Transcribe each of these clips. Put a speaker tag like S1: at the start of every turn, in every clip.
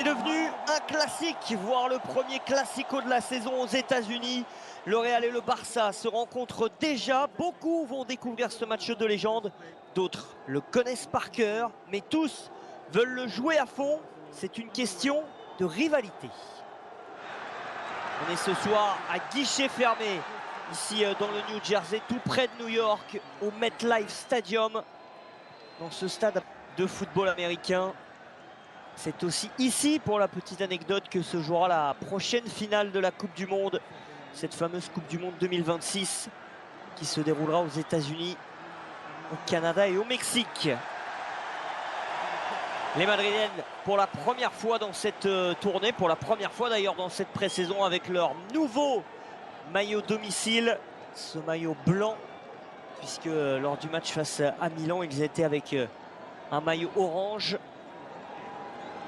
S1: C'est devenu un classique, voire le premier classico de la saison aux États-Unis. Le Real et le Barça se rencontrent déjà. Beaucoup vont découvrir ce match de légende. D'autres le connaissent par cœur, mais tous veulent le jouer à fond. C'est une question de rivalité. On est ce soir à guichet fermé, ici dans le New Jersey, tout près de New York, au MetLife Stadium, dans ce stade de football américain. C'est aussi ici, pour la petite anecdote, que se jouera la prochaine finale de la Coupe du Monde. Cette fameuse Coupe du Monde 2026 qui se déroulera aux États-Unis, au Canada et au Mexique. Les Madrilènes, pour la première fois dans cette tournée, pour la première fois d'ailleurs dans cette pré-saison, avec leur nouveau maillot domicile, ce maillot blanc, puisque lors du match face à Milan, ils étaient avec un maillot orange.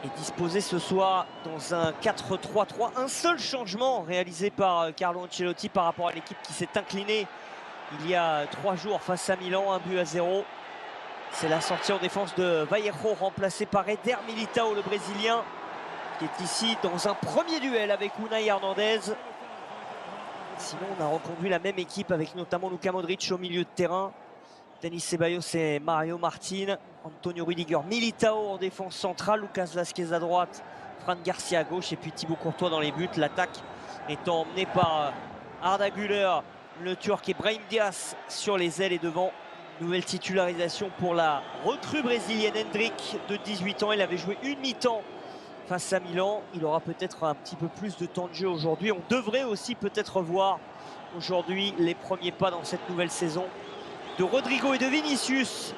S1: Et disposé ce soir dans un 4-3-3. Un seul changement réalisé par Carlo Ancelotti par rapport à l'équipe qui s'est inclinée il y a 3 jours face à Milan, 1-0. C'est la sortie en défense de Vallejo, remplacé par Eder Militao, le Brésilien, qui est ici dans un premier duel avec Unai Hernandez. Sinon, on a reconduit la même équipe avec notamment Luka Modric au milieu de terrain, Denis Ceballos et Mario Martin, Antonio Rudiger, Militao en défense centrale, Lucas Vázquez à droite, Fran Garcia à gauche et puis Thibaut Courtois dans les buts. L'attaque étant emmenée par Arda Güler, le Turc, et Brahim Diaz sur les ailes. Et devant, nouvelle titularisation pour la recrue brésilienne Endrick, de 18 ans. Il avait joué une mi-temps face à Milan. Il aura peut-être un petit peu plus de temps de jeu aujourd'hui. On devrait aussi peut-être voir aujourd'hui les premiers pas dans cette nouvelle saison de Rodrigo et de Vinicius.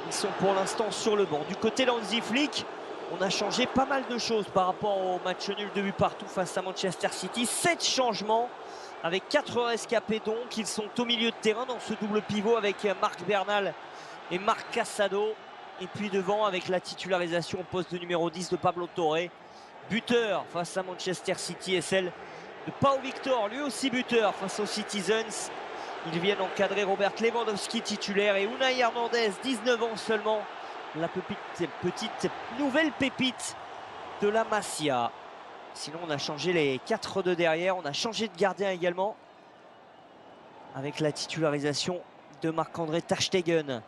S1: Ils sont pour l'instant sur le banc. Du côté d'Hansi Flick, on a changé pas mal de choses par rapport au match nul de but partout face à Manchester City. 7 changements avec 4 rescapés, donc ils sont au milieu de terrain dans ce double pivot avec Marc Bernal et Marc Casado. Et puis devant avec la titularisation au poste de numéro 10 de Pablo Torre, buteur face à Manchester City, et celle de Pau Victor, lui aussi buteur face aux Citizens. Ils viennent encadrer Robert Lewandowski titulaire et Unai Hernandez, 19 ans seulement, la petite nouvelle pépite de la Masia. Sinon, on a changé les 4 de derrière, on a changé de gardien également, avec la titularisation de Marc-André ter Stegen,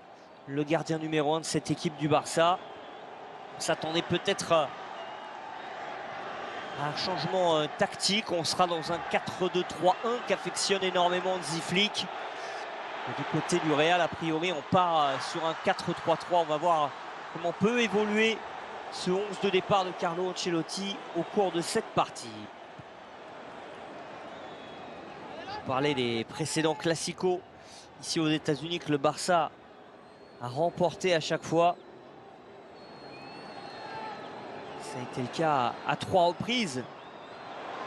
S1: le gardien numéro 1 de cette équipe du Barça. On s'attendait peut-être à un changement tactique. On sera dans un 4-2-3-1 qu'affectionne énormément Hansi Flick. Du côté du Real, a priori, on part sur un 4-3-3. On va voir comment peut évoluer ce 11 de départ de Carlo Ancelotti au cours de cette partie. Je parlais des précédents classicos ici aux États-Unis que le Barça a remporté à chaque fois. Ça a été le cas à 3 reprises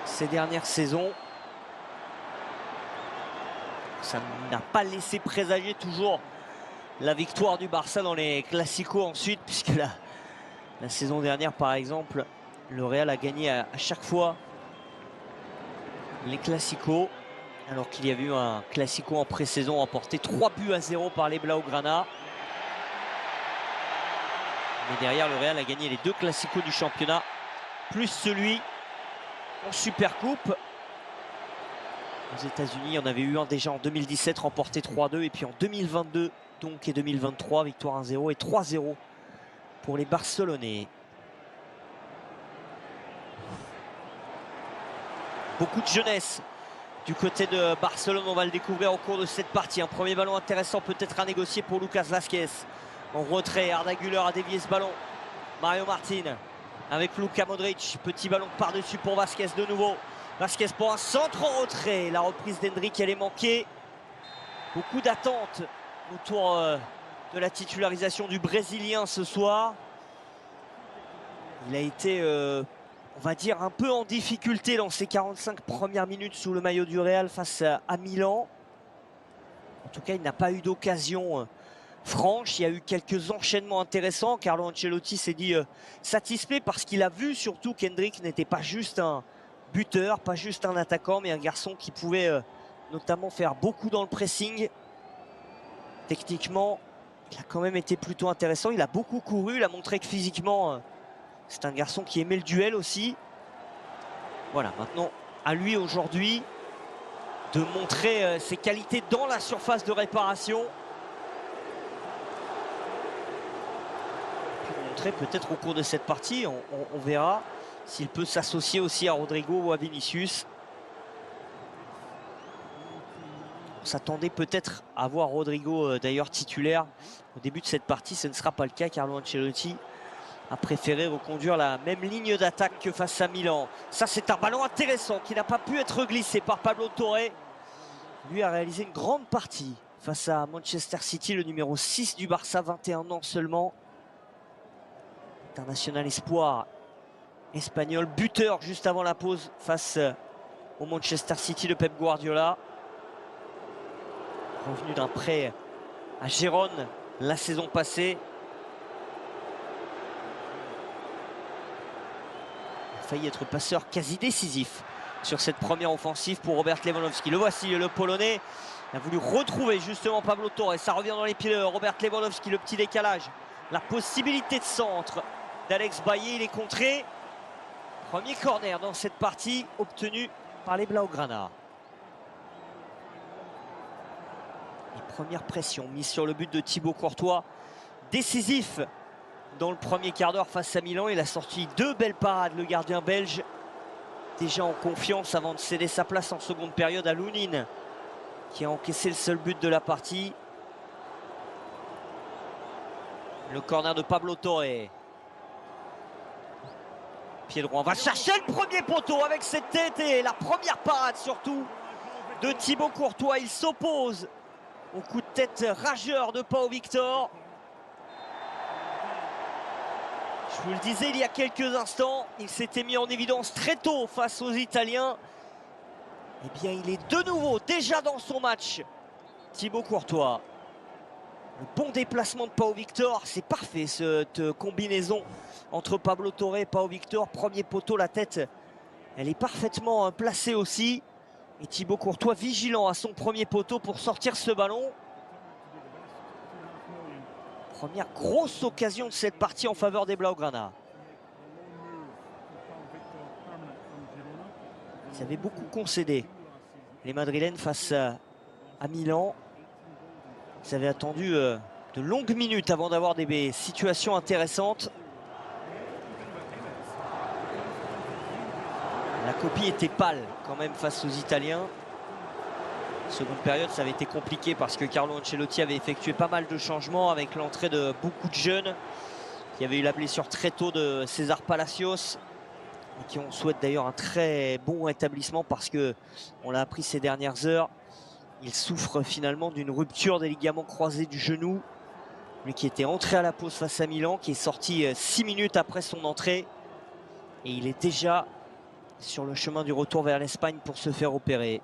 S1: ces dernières saisons. Ça n'a pas laissé présager toujours la victoire du Barça dans les classicos ensuite, puisque la saison dernière, par exemple, le Real a gagné à chaque fois les classicos, alors qu'il y avait eu un classico en pré-saison remporté 3-0 par les Blaugrana. Mais derrière, le Real a gagné les 2 classicos du championnat, plus celui en Supercoupe. Aux États-Unis, il y en avait eu un déjà en 2017, remporté 3-2. Et puis en 2022, donc, et 2023, victoire 1-0 et 3-0 pour les Barcelonais. Beaucoup de jeunesse du côté de Barcelone, on va le découvrir au cours de cette partie. Un premier ballon intéressant peut-être à négocier pour Lucas Vázquez. En retrait, Arda Güler a dévié ce ballon. Mario Martin avec Luka Modric. Petit ballon par-dessus pour Vázquez de nouveau. Vázquez pour un centre en retrait. La reprise d'Endrick, elle est manquée. Beaucoup d'attentes autour de la titularisation du Brésilien ce soir. Il a été, on va dire, un peu en difficulté dans ses 45 premières minutes sous le maillot du Real face à Milan. En tout cas, il n'a pas eu d'occasion franche. Il y a eu quelques enchaînements intéressants. Carlo Ancelotti s'est dit satisfait parce qu'il a vu surtout qu'Endrick n'était pas juste un buteur, pas juste un attaquant, mais un garçon qui pouvait notamment faire beaucoup dans le pressing. Techniquement, il a quand même été plutôt intéressant. Il a beaucoup couru, il a montré que physiquement, C'est un garçon qui aimait le duel aussi. Voilà, maintenant, à lui aujourd'hui de montrer ses qualités dans la surface de réparation. Puis montrer peut-être au cours de cette partie, on verra s'il peut s'associer aussi à Rodrigo ou à Vinicius. On s'attendait peut-être à voir Rodrigo d'ailleurs titulaire au début de cette partie. Ce ne sera pas le cas. Carlo Ancelotti a préféré reconduire la même ligne d'attaque que face à Milan. Ça, c'est un ballon intéressant qui n'a pas pu être glissé par Pablo Torre. Lui a réalisé une grande partie face à Manchester City, le numéro 6 du Barça, 21 ans seulement. International espoir espagnol, buteur juste avant la pause face au Manchester City de Pep Guardiola. Revenu d'un prêt à Gérone la saison passée. Il a failli être passeur quasi décisif sur cette première offensive pour Robert Lewandowski. Le voici, le Polonais. Il a voulu retrouver justement Pablo Torre. Ça revient dans les pieds de Robert Lewandowski. Le petit décalage. La possibilité de centre d'Alex Bailly. Il est contré. Premier corner dans cette partie obtenu par les Blaugrana. Et première pression mise sur le but de Thibaut Courtois. Décisif dans le premier quart d'heure face à Milan. Il a sorti 2 belles parades, le gardien belge. Déjà en confiance avant de céder sa place en seconde période à Lunin, qui a encaissé le seul but de la partie. Le corner de Pablo Torre. Pied droit, on va chercher le premier poteau avec cette tête et la première parade surtout de Thibaut Courtois. Il s'oppose au coup de tête rageur de Pau Victor. Je vous le disais il y a quelques instants, il s'était mis en évidence très tôt face aux Italiens. Eh bien, il est de nouveau déjà dans son match, Thibaut Courtois. Le bon déplacement de Pau Victor, c'est parfait cette combinaison entre Pablo Torre et Pau Victor. Premier poteau, la tête, elle est parfaitement placée aussi. Et Thibaut Courtois vigilant à son premier poteau pour sortir ce ballon. Première grosse occasion de cette partie en faveur des Blaugrana. Ils avaient beaucoup concédé, les Madrilènes, face à Milan. Ils avaient attendu de longues minutes avant d'avoir des situations intéressantes. La copie était pâle quand même face aux Italiens. Seconde période, ça avait été compliqué parce que Carlo Ancelotti avait effectué pas mal de changements avec l'entrée de beaucoup de jeunes qui avaient eu la blessure très tôt de César Palacios et qui on souhaite d'ailleurs un très bon rétablissement parce que on l'a appris ces dernières heures. Il souffre finalement d'une rupture des ligaments croisés du genou. Lui qui était entré à la pause face à Milan, qui est sorti 6 minutes après son entrée. Et il est déjà sur le chemin du retour vers l'Espagne pour se faire opérer.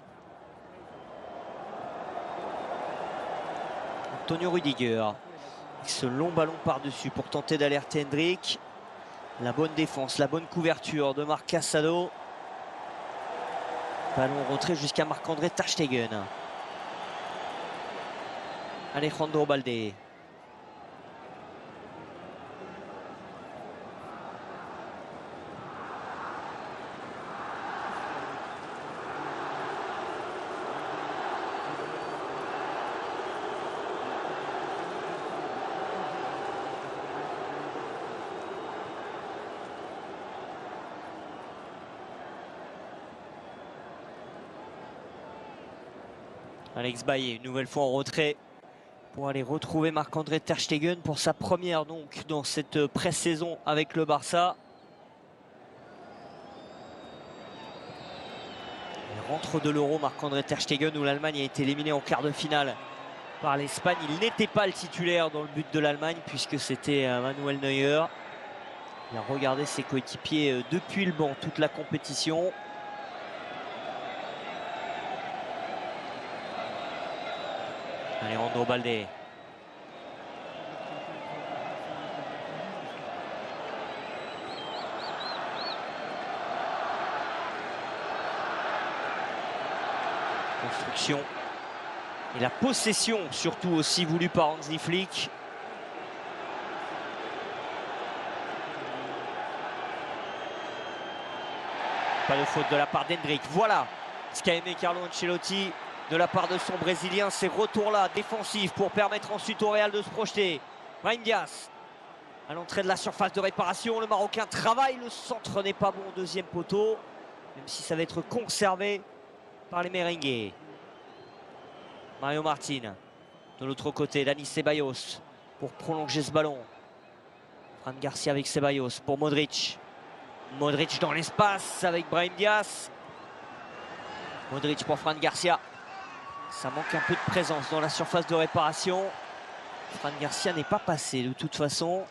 S1: Antonio Rudiger, avec ce long ballon par-dessus pour tenter d'alerter Hendrick. La bonne défense, la bonne couverture de Marc Casado. Ballon en retrait jusqu'à Marc-André ter Stegen. Alejandro Balde. Alex Bailly, une nouvelle fois en retrait pour aller retrouver Marc-André ter Stegen pour sa première donc dans cette pré-saison avec le Barça. Il rentre de l'Euro, Marc-André ter Stegen, où l'Allemagne a été éliminée en quart de finale par l'Espagne. Il n'était pas le titulaire dans le but de l'Allemagne puisque c'était Manuel Neuer. Il a regardé ses coéquipiers depuis le banc toute la compétition. Alejandro Balde. Construction. Et la possession, surtout aussi voulue par Hansi Flick. Pas de faute de la part d'Hendrick. Voilà ce qu'a aimé Carlo Ancelotti de la part de son Brésilien. Ces retours-là défensifs pour permettre ensuite au Real de se projeter. Brahim Diaz à l'entrée de la surface de réparation. Le Marocain travaille. Le centre n'est pas bon au deuxième poteau. Même si ça va être conservé par les Merengues. Mario Martin. De l'autre côté, Dani Ceballos pour prolonger ce ballon. Fran Garcia avec Ceballos pour Modric. Modric dans l'espace avec Brahim Diaz. Modric pour Fran Garcia. Ça manque un peu de présence dans la surface de réparation. Fran Garcia n'est pas passé de toute façon.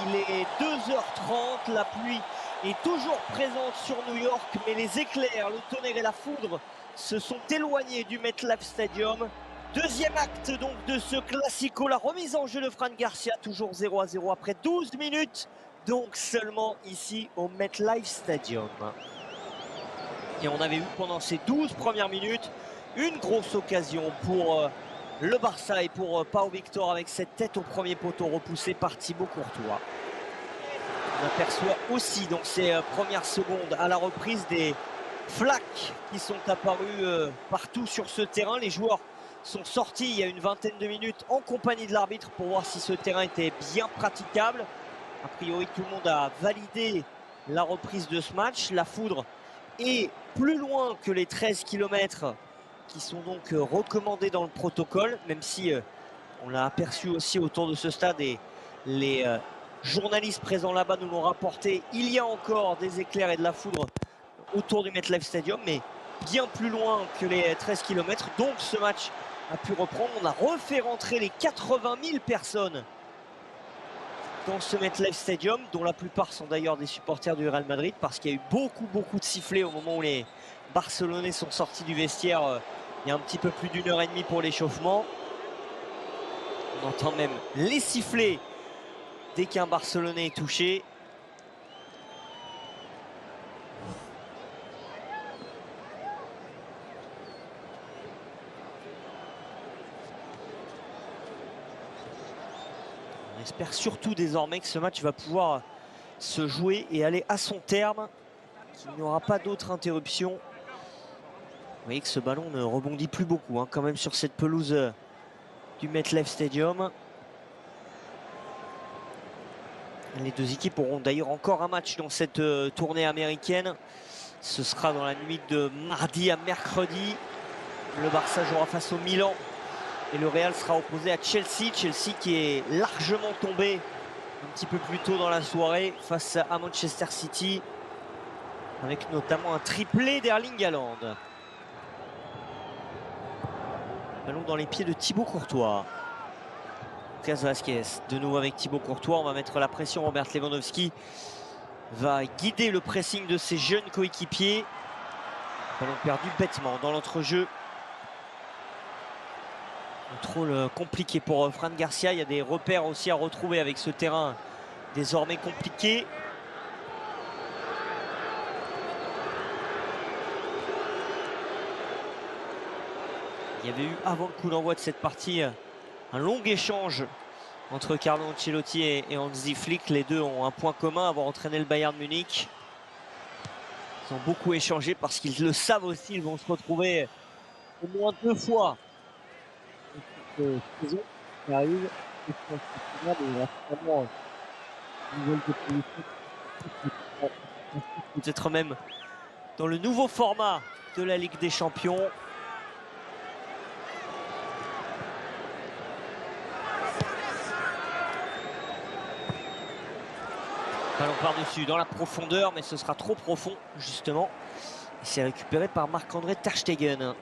S1: Il est 2h30, la pluie est toujours présente sur New York, mais les éclairs, le tonnerre et la foudre se sont éloignés du MetLife Stadium. Deuxième acte donc de ce Classico, la remise en jeu de Fran Garcia, toujours 0-0 après 12 minutes, donc seulement ici au MetLife Stadium. Et on avait eu pendant ces 12 premières minutes une grosse occasion pour le Barça et pour Pau Victor avec cette tête au premier poteau repoussée par Thibaut Courtois. On aperçoit aussi dans ces premières secondes à la reprise des flaques qui sont apparues partout sur ce terrain. Les joueurs sont sortis il y a une vingtaine de minutes en compagnie de l'arbitre pour voir si ce terrain était bien praticable. A priori, tout le monde a validé la reprise de ce match. La foudre est plus loin que les 13 km qui sont donc recommandés dans le protocole, même si on l'a aperçu aussi autour de ce stade et les journalistes présents là-bas nous l'ont rapporté. Il y a encore des éclairs et de la foudre autour du MetLife Stadium, mais bien plus loin que les 13 km. Donc ce match a pu reprendre. On a refait rentrer les 80 000 personnes dans ce MetLife Stadium, dont la plupart sont d'ailleurs des supporters du Real Madrid, parce qu'il y a eu beaucoup de sifflets au moment où les Barcelonais sont sortis du vestiaire il y a un petit peu plus d'une heure et demie pour l'échauffement. On entend même les sifflets dès qu'un Barcelonais est touché. On espère surtout désormais que ce match va pouvoir se jouer et aller à son terme, qu'il n'y aura pas d'autre interruption. Vous voyez que ce ballon ne rebondit plus beaucoup quand même sur cette pelouse du MetLife Stadium. Les deux équipes auront d'ailleurs encore un match dans cette tournée américaine. Ce sera dans la nuit de mardi à mercredi. Le Barça jouera face au Milan et le Real sera opposé à Chelsea. Chelsea qui est largement tombé un petit peu plus tôt dans la soirée face à Manchester City, avec notamment un triplé d'Erling Haaland. Ballon dans les pieds de Thibaut Courtois. Lucas Vázquez, de nouveau avec Thibaut Courtois. On va mettre la pression. Robert Lewandowski va guider le pressing de ses jeunes coéquipiers. Ballon perdu bêtement dans l'entrejeu. Contrôle compliqué pour Fran Garcia. Il y a des repères aussi à retrouver avec ce terrain désormais compliqué. Il y avait eu avant le coup d'envoi de cette partie un long échange entre Carlo Ancelotti et Hansi Flick. Les deux ont un point commun, avoir entraîné le Bayern Munich. Ils ont beaucoup échangé parce qu'ils le savent aussi. Ils vont se retrouver au moins 2 fois cette saison qui arrive. Peut-être même dans le nouveau format de la Ligue des Champions. Ballon par-dessus dans la profondeur, mais ce sera trop profond justement. C'est récupéré par Marc-André Ter Stegen.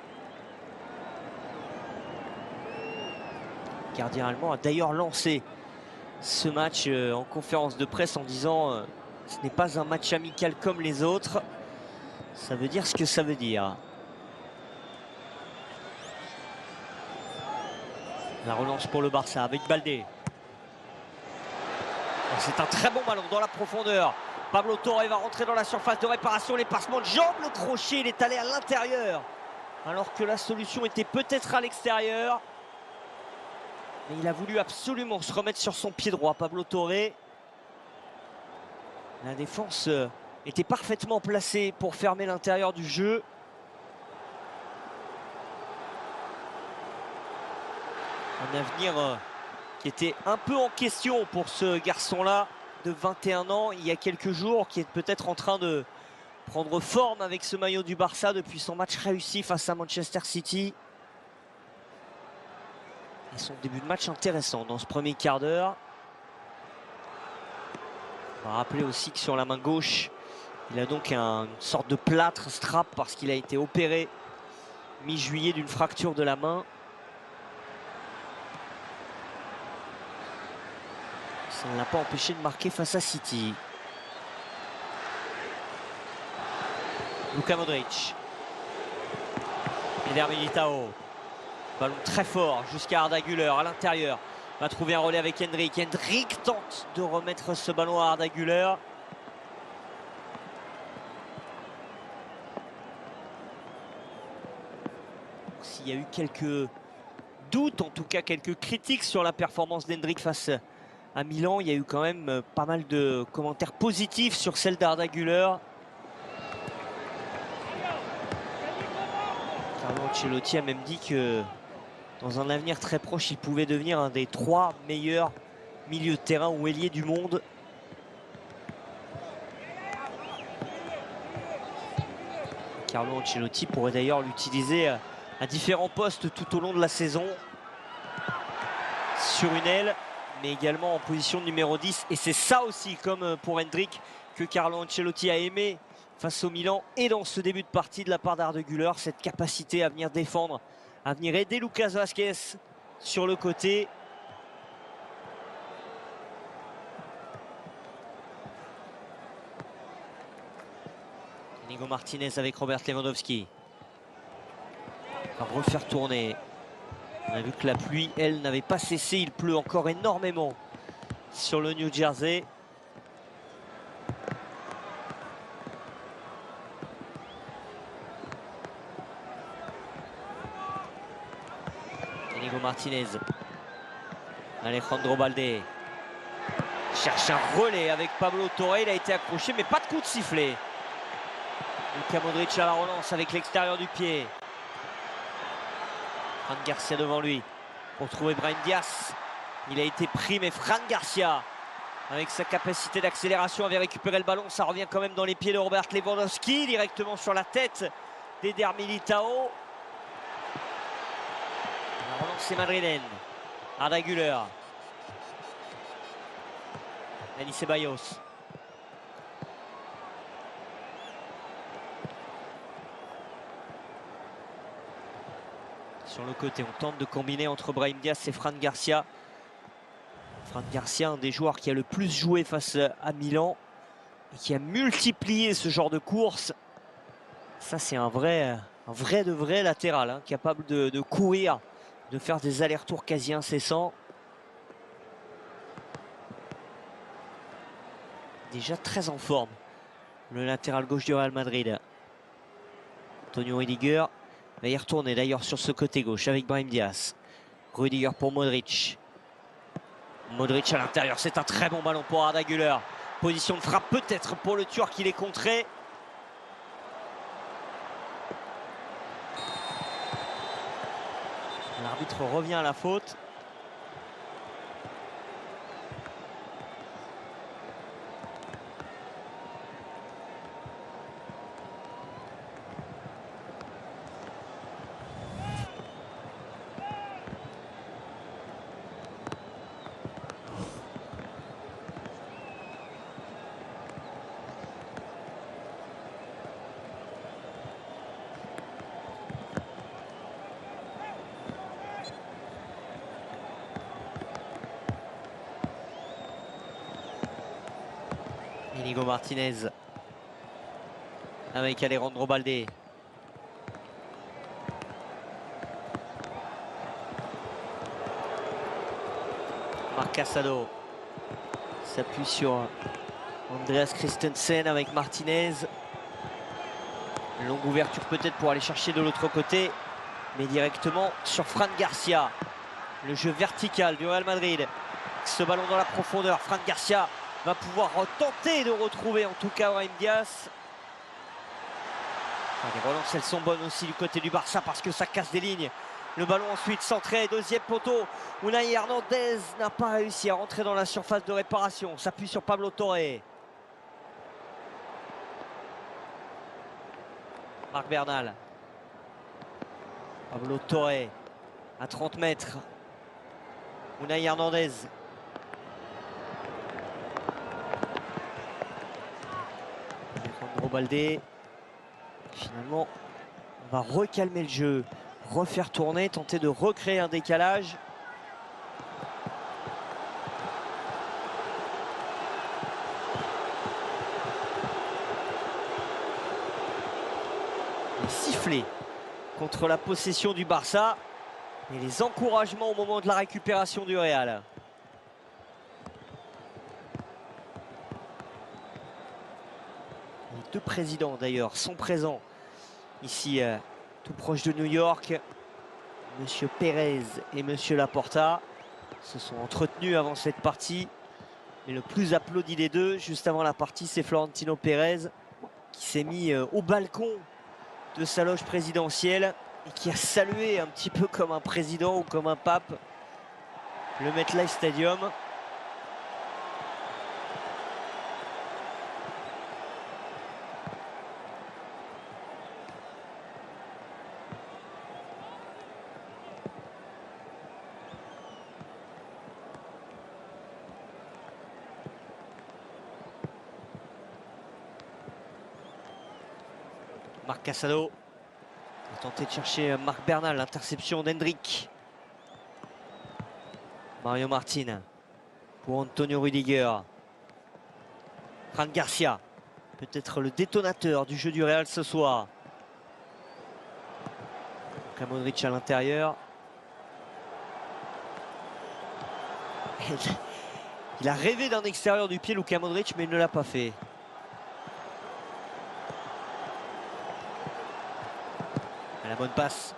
S1: Le gardien allemand a d'ailleurs lancé ce match en conférence de presse en disant ce n'est pas un match amical comme les autres. Ça veut dire ce que ça veut dire. La relance pour le Barça avec Baldé. C'est un très bon ballon dans la profondeur. Pablo Torre va rentrer dans la surface de réparation. Les passements de jambes, le crochet, il est allé à l'intérieur. Alors que la solution était peut-être à l'extérieur. Mais il a voulu absolument se remettre sur son pied droit, Pablo Torre. La défense était parfaitement placée pour fermer l'intérieur du jeu. Un avenir qui était un peu en question pour ce garçon-là de 21 ans il y a quelques jours, qui est peut-être en train de prendre forme avec ce maillot du Barça depuis son match réussi face à Manchester City. Et son début de match intéressant dans ce premier quart d'heure. On va rappeler aussi que sur la main gauche, il a donc une sorte de plâtre, strap, parce qu'il a été opéré mi-juillet d'une fracture de la main. Ça ne l'a pas empêché de marquer face à City. Luka Modric. Eder Militao. Ballon très fort jusqu'à Arda Güler à l'intérieur. Va trouver un relais avec Hendrik. Hendrik tente de remettre ce ballon à Arda Güler. S'il y a eu quelques doutes, en tout cas quelques critiques sur la performance d'Hendrik face à Milan, il y a eu quand même pas mal de commentaires positifs sur celle d'Arda Güler. Carlo Ancelotti a même dit que dans un avenir très proche, il pouvait devenir un des 3 meilleurs milieux de terrain ou ailiers du monde. Carlo Ancelotti pourrait d'ailleurs l'utiliser à différents postes tout au long de la saison. Sur une aile, mais également en position de numéro 10. Et c'est ça aussi, comme pour Hendrik, que Carlo Ancelotti a aimé face au Milan et dans ce début de partie de la part d'Arda Güler, cette capacité à venir défendre, à venir aider Lucas Vazquez sur le côté. Inigo Martinez avec Robert Lewandowski. On va refaire tourner. On a vu que la pluie, elle, n'avait pas cessé. Il pleut encore énormément sur le New Jersey. Inigo Martinez. Alejandro Balde. Cherche un relais avec Pablo Torre. Il a été accroché, mais pas de coup de sifflet. Luka Modric à la relance avec l'extérieur du pied. Fran Garcia devant lui pour trouver Brahim Diaz. Il a été pris, mais Fran Garcia, avec sa capacité d'accélération, avait récupéré le ballon. Ça revient quand même dans les pieds de Robert Lewandowski, directement sur la tête d'Eder Militao. La relance est madrilène. Arda Güler. Dani Ceballos. Sur le côté, on tente de combiner entre Brahim Diaz et Fran Garcia. Fran Garcia, un des joueurs qui a le plus joué face à Milan et qui a multiplié ce genre de course. Ça, c'est un vrai de vrai latéral, hein, capable de courir, de faire des allers-retours quasi incessants. Déjà très en forme, le latéral gauche du Real Madrid. Antonio Rudiger va y retourner d'ailleurs sur ce côté gauche avec Brahim Diaz. Rudiger pour Modric. Modric à l'intérieur, c'est un très bon ballon pour Arda Güler. Position de frappe peut-être pour le Turc, il est contré. L'arbitre revient à la faute. Inigo Martinez avec Alejandro Balde. Marc Casado s'appuie sur Andreas Christensen avec Martinez. Longue ouverture peut-être pour aller chercher de l'autre côté, mais directement sur Fran Garcia. Le jeu vertical du Real Madrid. Ce ballon dans la profondeur. Fran Garcia va pouvoir tenter de retrouver en tout cas Brahim Diaz. Les relances, elles sont bonnes aussi du côté du Barça parce que ça casse des lignes. Le ballon ensuite centré, deuxième poteau. Unai Hernandez n'a pas réussi à rentrer dans la surface de réparation. S'appuie sur Pablo Torre. Marc Bernal. Pablo Torre à 30 mètres. Unai Hernandez. Alejandro Balde. Finalement, on va recalmer le jeu, refaire tourner, tenter de recréer un décalage. Les sifflets contre la possession du Barça et les encouragements au moment de la récupération du Real. Les deux présidents d'ailleurs sont présents ici tout proche de New York. Monsieur Pérez et Monsieur Laporta se sont entretenus avant cette partie. Mais le plus applaudi des deux, juste avant la partie, c'est Florentino Pérez qui s'est mis au balcon de sa loge présidentielle et qui a salué un petit peu comme un président ou comme un pape le MetLife Stadium. Marc Casado a tenté de chercher Marc Bernal, l'interception d'Hendrick. Mario Martin pour Antonio Rüdiger. Fran Garcia, peut-être le détonateur du jeu du Real ce soir. Luka Modric à l'intérieur. Il a rêvé d'un extérieur du pied, Luka Modric, mais il ne l'a pas fait. La bonne passe.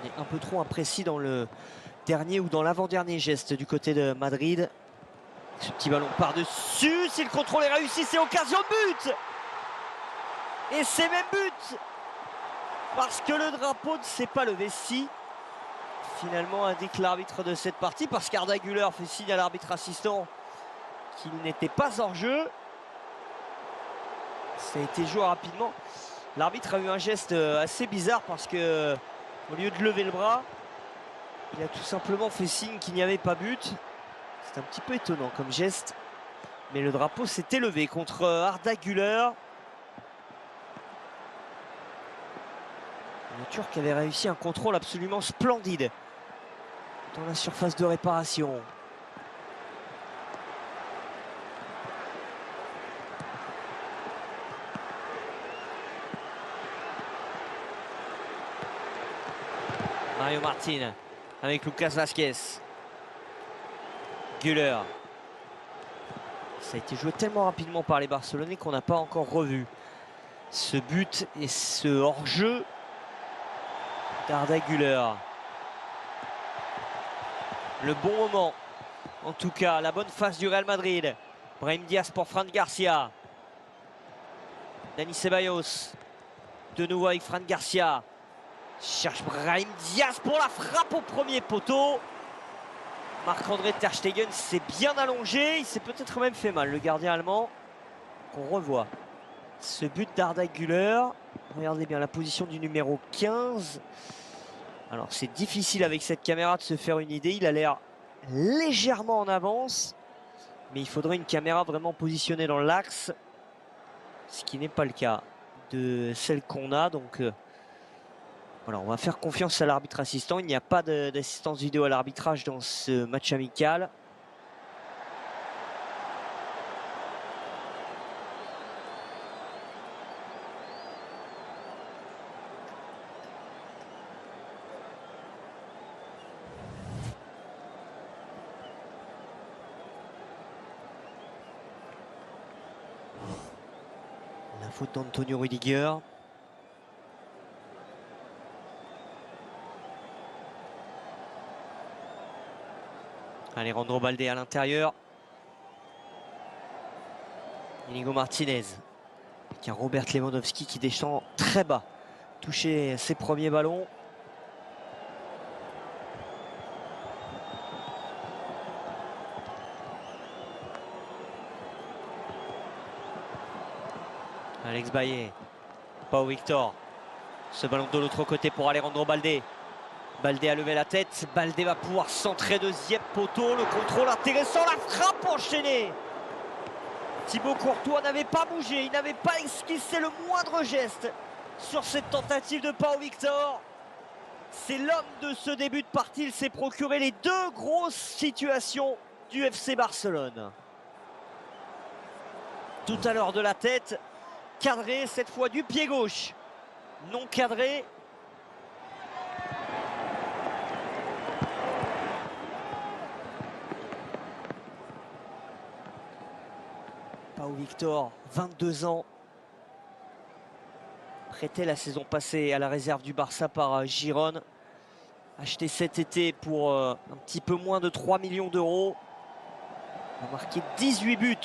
S1: On est un peu trop imprécis dans le dernier ou dans l'avant-dernier geste du côté de Madrid. Ce petit ballon par-dessus, si le contrôle est réussi, c'est occasion de but. Et c'est même but. Parce que le drapeau ne s'est pas levé. Si, finalement, indique l'arbitre de cette partie, parce qu'Arda Güler fait signe à l'arbitre assistant qu'il n'était pas hors jeu. Ça a été joué rapidement. L'arbitre a eu un geste assez bizarre parce que, au lieu de lever le bras, il a tout simplement fait signe qu'il n'y avait pas but. C'est un petit peu étonnant comme geste. Mais le drapeau s'était levé contre Arda Güler. Le Turc avait réussi un contrôle absolument splendide dans la surface de réparation. Mario Martin avec Lucas Vázquez. Güler. Ça a été joué tellement rapidement par les Barcelonais qu'on n'a pas encore revu ce but et ce hors-jeu d'Arda Güler. Le bon moment, en tout cas, la bonne face du Real Madrid. Brahim Diaz pour Fran Garcia. Dani Ceballos. De nouveau avec Fran Garcia. Cherche Brahim Diaz pour la frappe au premier poteau. Marc-André ter Stegen s'est bien allongé. Il s'est peut-être même fait mal, le gardien allemand. Qu'on revoit ce but d'Arda Güler. Regardez bien la position du numéro 15. Alors c'est difficile avec cette caméra de se faire une idée. Il a l'air légèrement en avance. Mais il faudrait une caméra vraiment positionnée dans l'axe. Ce qui n'est pas le cas de celle qu'on a. Donc voilà, on va faire confiance à l'arbitre assistant. Il n'y a pas d'assistance vidéo à l'arbitrage dans ce match amical. faute d'Antonio Rüdiger. Alejandro Balde à l'intérieur. Inigo Martinez. Avec un Robert Lewandowski qui descend très bas. Toucher ses premiers ballons. Alex Baillet. Pau Victor. Ce ballon de l'autre côté pour Alejandro Balde. Balde a levé la tête. Balde va pouvoir centrer deuxième poteau. Le contrôle intéressant. La frappe enchaînée. Thibaut Courtois n'avait pas bougé. Il n'avait pas esquissé le moindre geste sur cette tentative de Pau Victor. C'est l'homme de ce début de partie. Il s'est procuré les deux grosses situations du FC Barcelone. Tout à l'heure de la tête. Cadré cette fois du pied gauche. Non cadré. Pau Victor, 22 ans. Prêté la saison passée à la réserve du Barça par Girone. Acheté cet été pour un petit peu moins de 3 millions d'euros. Il a marqué 18 buts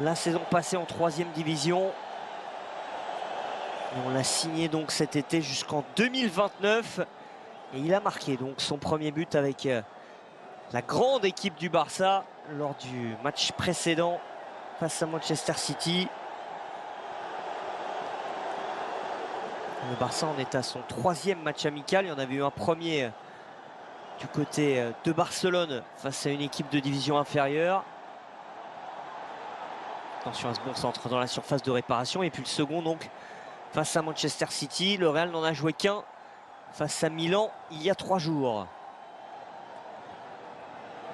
S1: la saison passée en 3e division. Et on l'a signé donc cet été jusqu'en 2029. Et il a marqué donc son premier but avec la grande équipe du Barça lors du match précédent face à Manchester City. Le Barça en est à son 3e match amical. Il y en avait eu un premier du côté de Barcelone face à une équipe de division inférieure. Attention à ce bon centre dans la surface de réparation. Et puis le second donc face à Manchester City. Le Real n'en a joué qu'un face à Milan il y a 3 jours.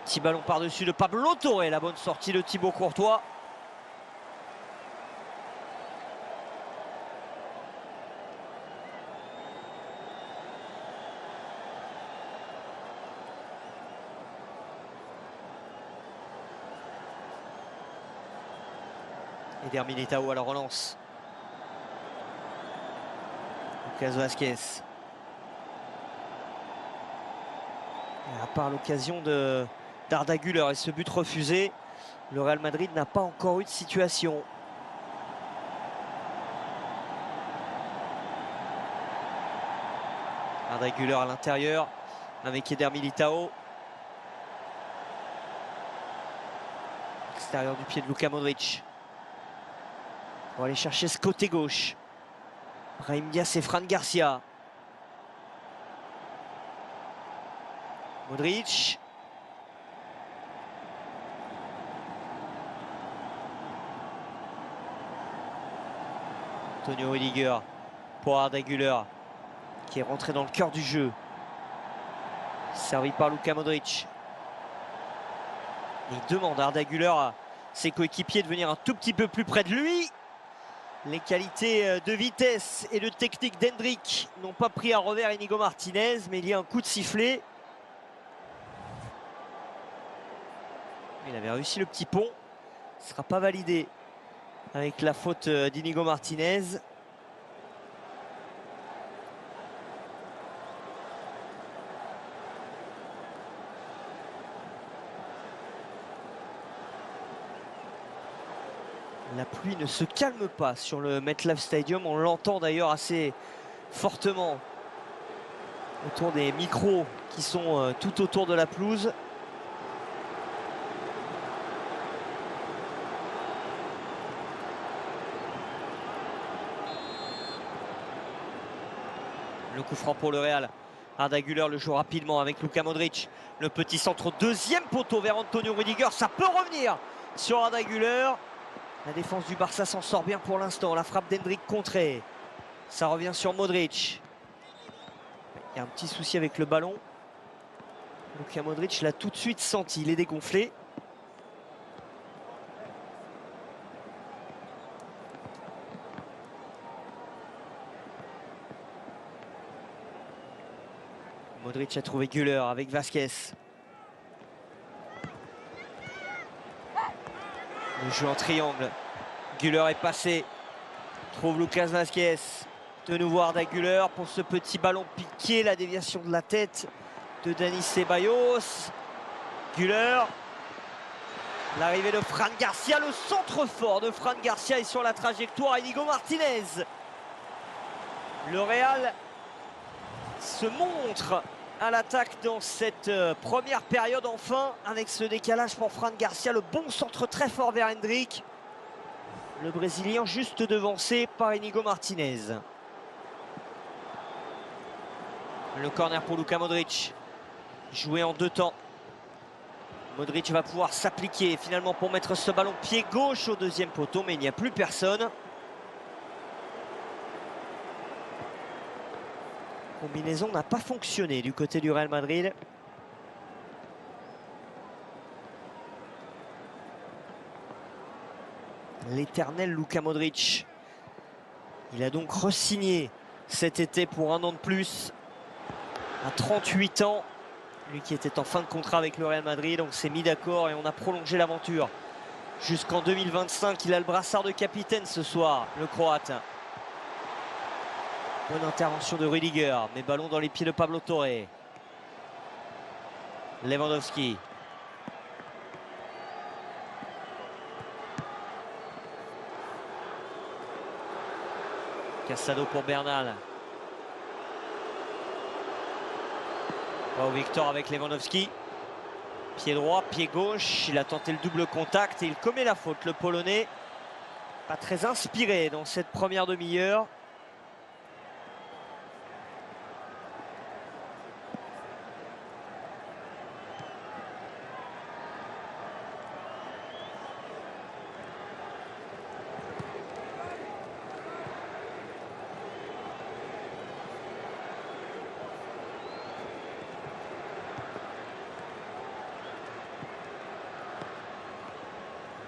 S1: Petit ballon par-dessus de Pablo Torre. La bonne sortie de Thibaut Courtois. Eder Militao à la relance. Lucas Vázquez. Et à part l'occasion d'Arda Güler et ce but refusé, le Real Madrid n'a pas encore eu de situation. Arda Güler à l'intérieur avec Eder Militao. Extérieur du pied de Luka Modric. On va aller chercher ce côté gauche. Brahim Diaz et Fran Garcia. Modric. Antonio Rüdiger pour Arda Güler qui est rentré dans le cœur du jeu. Servi par Luka Modric. Il demande à Arda Güler à ses coéquipiers de venir un tout petit peu plus près de lui. Les qualités de vitesse et de technique d'Hendrick n'ont pas pris à revers Inigo Martinez, mais il y a un coup de sifflet. Il avait réussi le petit pont. Ce ne sera pas validé avec la faute d'Inigo Martinez. La pluie ne se calme pas sur le MetLife Stadium. On l'entend d'ailleurs assez fortement autour des micros qui sont tout autour de la pelouse. Le coup franc pour le Real. Arda Güler le joue rapidement avec Luka Modric. Le petit centre au deuxième poteau vers Antonio Rüdiger. Ça peut revenir sur Arda Güler. La défense du Barça s'en sort bien pour l'instant. La frappe d'Hendrick contrée. Ça revient sur Modric. Il y a un petit souci avec le ballon. Luka Modric l'a tout de suite senti. Il est dégonflé. Modric a trouvé Güler avec Vázquez. Le jeu en triangle. Güler est passé. Trouve Lucas Vázquez. De nouveau Arda Güler pour ce petit ballon piqué. La déviation de la tête de Dani Ceballos. Güler. L'arrivée de Fran Garcia. Le centre fort de Fran Garcia est sur la trajectoire. Inigo Martinez. Le Real se montre à l'attaque dans cette première période enfin, avec ce décalage pour Fran Garcia. Le bon centre très fort vers Hendrick. Le Brésilien juste devancé par Inigo Martinez. Le corner pour Luka Modric. Joué en 2 temps. Modric va pouvoir s'appliquer finalement pour mettre ce ballon pied gauche au deuxième poteau, mais il n'y a plus personne. La combinaison n'a pas fonctionné du côté du Real Madrid. L'éternel Luka Modric. Il a donc re-signé cet été pour 1 an de plus. À 38 ans, lui qui était en fin de contrat avec le Real Madrid, on s'est mis d'accord et on a prolongé l'aventure jusqu'en 2025. Il a le brassard de capitaine ce soir, le Croate. Bonne intervention de Rüdiger, mais ballon dans les pieds de Pablo Torre. Lewandowski. Casado pour Bernal. Oh, Victor avec Lewandowski. Pied droit, pied gauche. Il a tenté le double contact et il commet la faute, le Polonais. Pas très inspiré dans cette première demi-heure.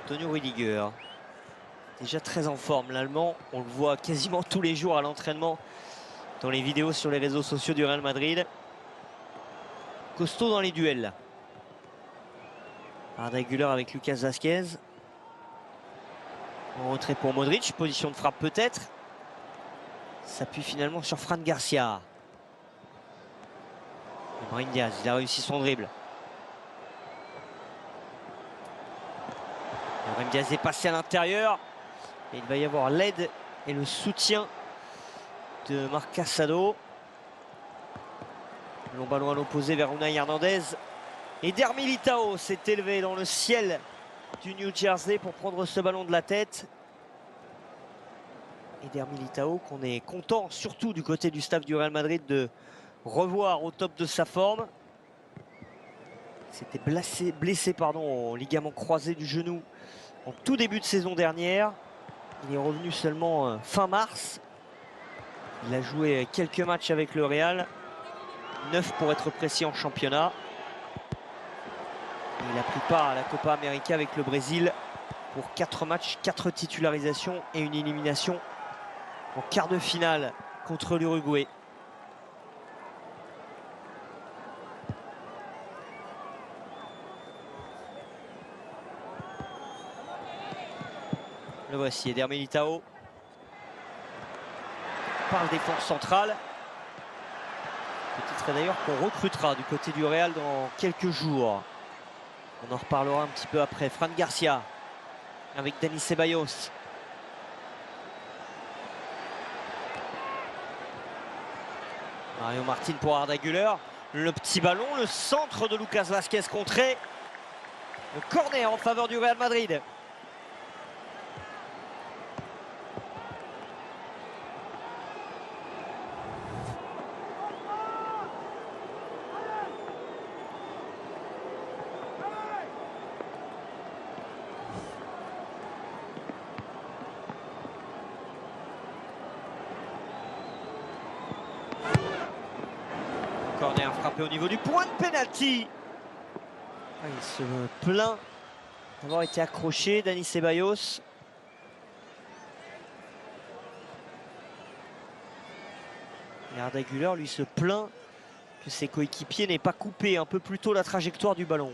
S1: Antonio Rüdiger, déjà très en forme l'Allemand, on le voit quasiment tous les jours à l'entraînement dans les vidéos sur les réseaux sociaux du Real Madrid. Costaud dans les duels. Arda Güler avec Lucas Vázquez. En retrait pour Modric, position de frappe peut-être. S'appuie finalement sur Fran Garcia. Brahim Diaz, il a réussi son dribble. Brahim Diaz est passé à l'intérieur. Et il va y avoir l'aide et le soutien de Marc Casado. Long ballon à l'opposé vers Unai Hernandez. Et Der Militao s'est élevé dans le ciel du New Jersey pour prendre ce ballon de la tête. Et Der Militao qu'on est content, surtout du côté du staff du Real Madrid, de revoir au top de sa forme. C'était blessé au ligament croisé du genou en tout début de saison dernière. Il est revenu seulement fin mars. Il a joué quelques matchs avec le Real. 9 pour être précis en championnat. Il a pris part à la Copa América avec le Brésil pour 4 matchs, 4 titularisations et une élimination en quart de finale contre l'Uruguay. Le voici, Eder Militao par le défense centrale. Petit trait d'ailleurs qu'on recrutera du côté du Real dans quelques jours. On en reparlera un petit peu après. Fran Garcia avec Dani Ceballos. Mario Martin pour Arda Güler. Le petit ballon, le centre de Lucas Vázquez contré. Le corner en faveur du Real Madrid. Corner frappé au niveau du point de pénalty. Il se plaint d'avoir été accroché, Dani Ceballos. Et Arda Güler, lui, se plaint que ses coéquipiers n'aient pas coupé un peu plus tôt la trajectoire du ballon.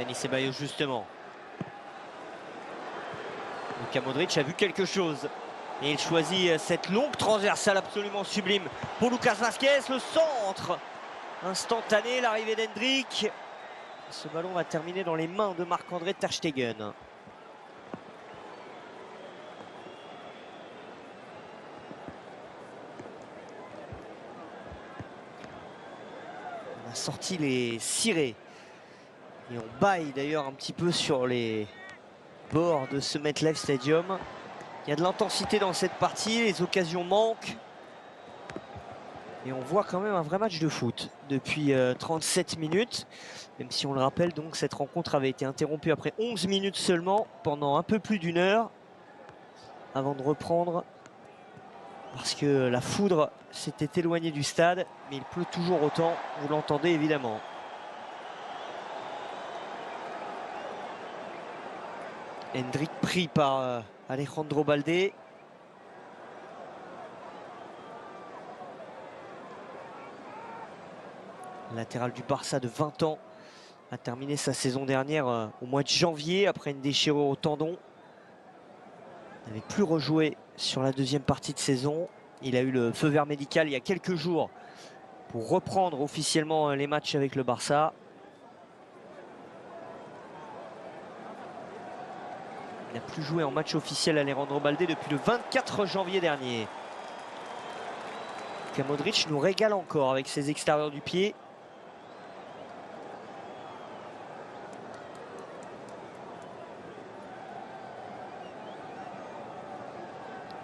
S1: Dani Ceballos justement. Luka Modric a vu quelque chose. Et il choisit cette longue transversale absolument sublime pour Lucas Vazquez. Le centre instantané, l'arrivée d'Hendrick. Ce ballon va terminer dans les mains de Marc-André ter Stegen. On a sorti les cirés. Et on baille d'ailleurs un petit peu sur les bords de ce MetLife Stadium. Il y a de l'intensité dans cette partie, les occasions manquent. Et on voit quand même un vrai match de foot depuis 37 minutes. Même si on le rappelle, donc cette rencontre avait été interrompue après 11 minutes seulement, pendant un peu plus d'une heure, avant de reprendre. Parce que la foudre s'était éloignée du stade, mais il pleut toujours autant, vous l'entendez évidemment. Hendrick pris par Alejandro Baldé. Latéral du Barça de 20 ans a terminé sa saison dernière au mois de janvier après une déchirure au tendon. Il n'avait plus rejoué sur la deuxième partie de saison. Il a eu le feu vert médical il y a quelques jours pour reprendre officiellement les matchs avec le Barça. Il n'a plus joué en match officiel Alejandro Baldé depuis le 24 janvier dernier. Luka Modric nous régale encore avec ses extérieurs du pied.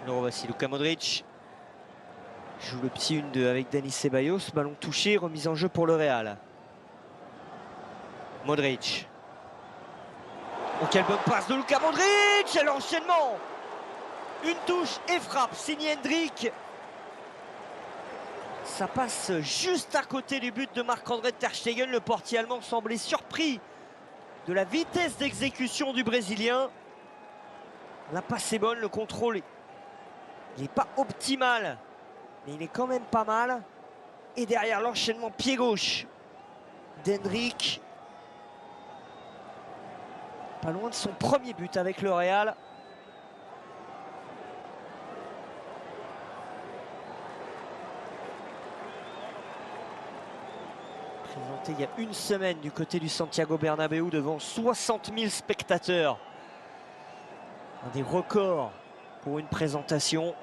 S1: Le revoici, Luka Modric joue le petit 1-2 avec Dani Ceballos. Ballon touché, remise en jeu pour le Real. Modric. Oh, quelle bonne passe de Luka Modric! Et l'enchaînement! Une touche et frappe, signé Hendrick. Ça passe juste à côté du but de Marc-André ter Stegen. Le portier allemand semblait surpris de la vitesse d'exécution du Brésilien. La passe est bonne, le contrôle il n'est pas optimal, mais il est quand même pas mal. Et derrière, l'enchaînement pied gauche d'Hendrick. Pas loin de son premier but avec le Real. Présenté il y a une semaine du côté du Santiago Bernabéu devant 60 000 spectateurs. Un des records pour une présentation.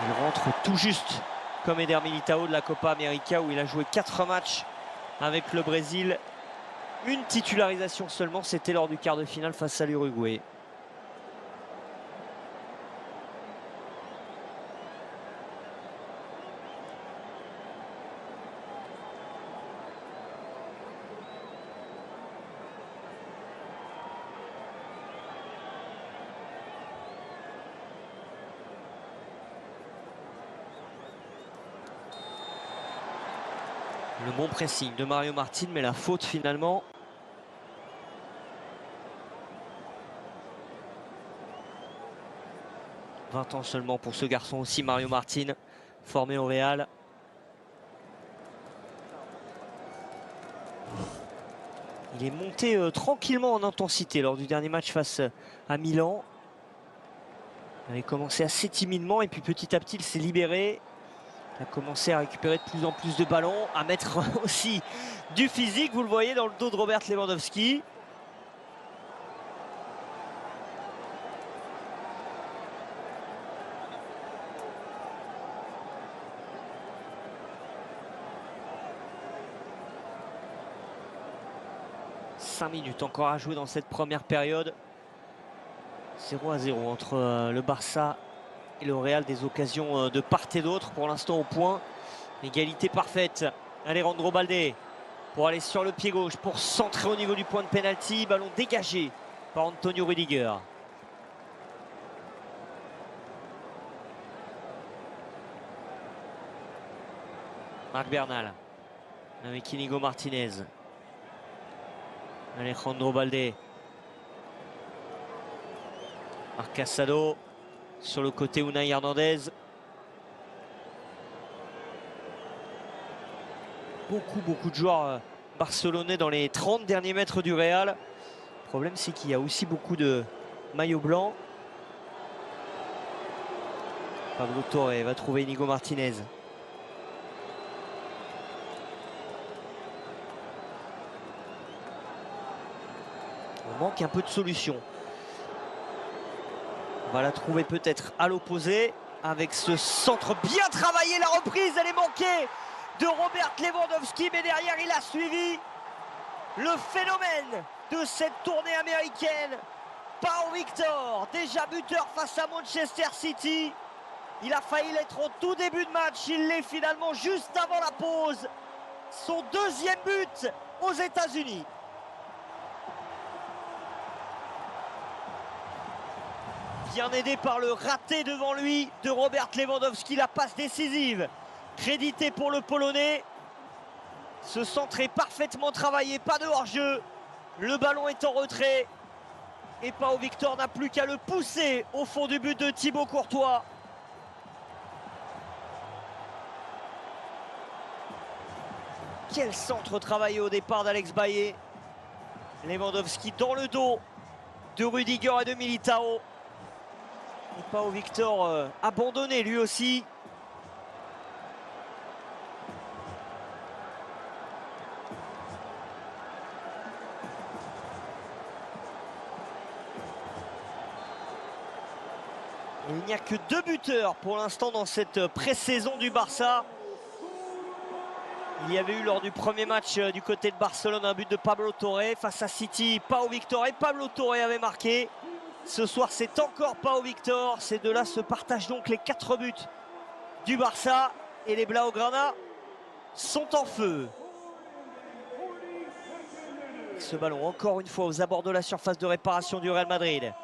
S1: Il rentre tout juste comme Eder Militao de la Copa América où il a joué 4 matchs avec le Brésil. Une titularisation seulement, c'était lors du quart de finale face à l'Uruguay. Le bon pressing de Mario Martin, mais la faute finalement. « 20 ans seulement pour ce garçon aussi, Mario Martin, formé au Real. » Il est monté tranquillement en intensité lors du dernier match face à Milan. Il avait commencé assez timidement et puis petit à petit il s'est libéré. Il a commencé à récupérer de plus en plus de ballons, à mettre aussi du physique, vous le voyez dans le dos de Robert Lewandowski. « 5 minutes encore à jouer dans cette première période. 0-0 entre le Barça et le Real, des occasions de part et d'autre pour l'instant au point. Égalité parfaite. Alejandro Baldé pour aller sur le pied gauche, pour centrer au niveau du point de pénalty. Ballon dégagé par Antonio Rüdiger. Marc Bernal avec Inigo Martinez. Alejandro Baldé. Marc Casado sur le côté, Unai Hernandez. Beaucoup de joueurs Barcelonais dans les 30 derniers mètres du Real. Le problème, c'est qu'il y a aussi beaucoup de maillots blancs. Pablo Torre va trouver Inigo Martinez. On manque un peu de solution. On va la trouver peut-être à l'opposé avec ce centre bien travaillé. La reprise, elle est manquée de Robert Lewandowski, mais derrière il a suivi le phénomène de cette tournée américaine. Pau Victor, déjà buteur face à Manchester City. Il a failli l'être en tout début de match, il l'est finalement juste avant la pause. Son deuxième but aux États-Unis. Bien aidé par le raté devant lui de Robert Lewandowski, la passe décisive créditée pour le Polonais. Ce centre est parfaitement travaillé, pas de hors-jeu. Le ballon est en retrait et Pau Victor n'a plus qu'à le pousser au fond du but de Thibaut Courtois. Quel centre travaillé au départ d'Alex Bailly. Lewandowski dans le dos de Rudiger et de Militao. Et Pau Victor abandonné lui aussi. Et il n'y a que 2 buteurs pour l'instant dans cette pré-saison du Barça. Il y avait eu lors du premier match du côté de Barcelone un but de Pablo Torre face à City. Pau Victor et Pablo Torre avaient marqué. Ce soir, c'est encore Pau Victor. Ces deux-là se partagent donc les 4 buts du Barça. Et les Blaugrana sont en feu. Ce ballon, encore une fois, aux abords de la surface de réparation du Real Madrid.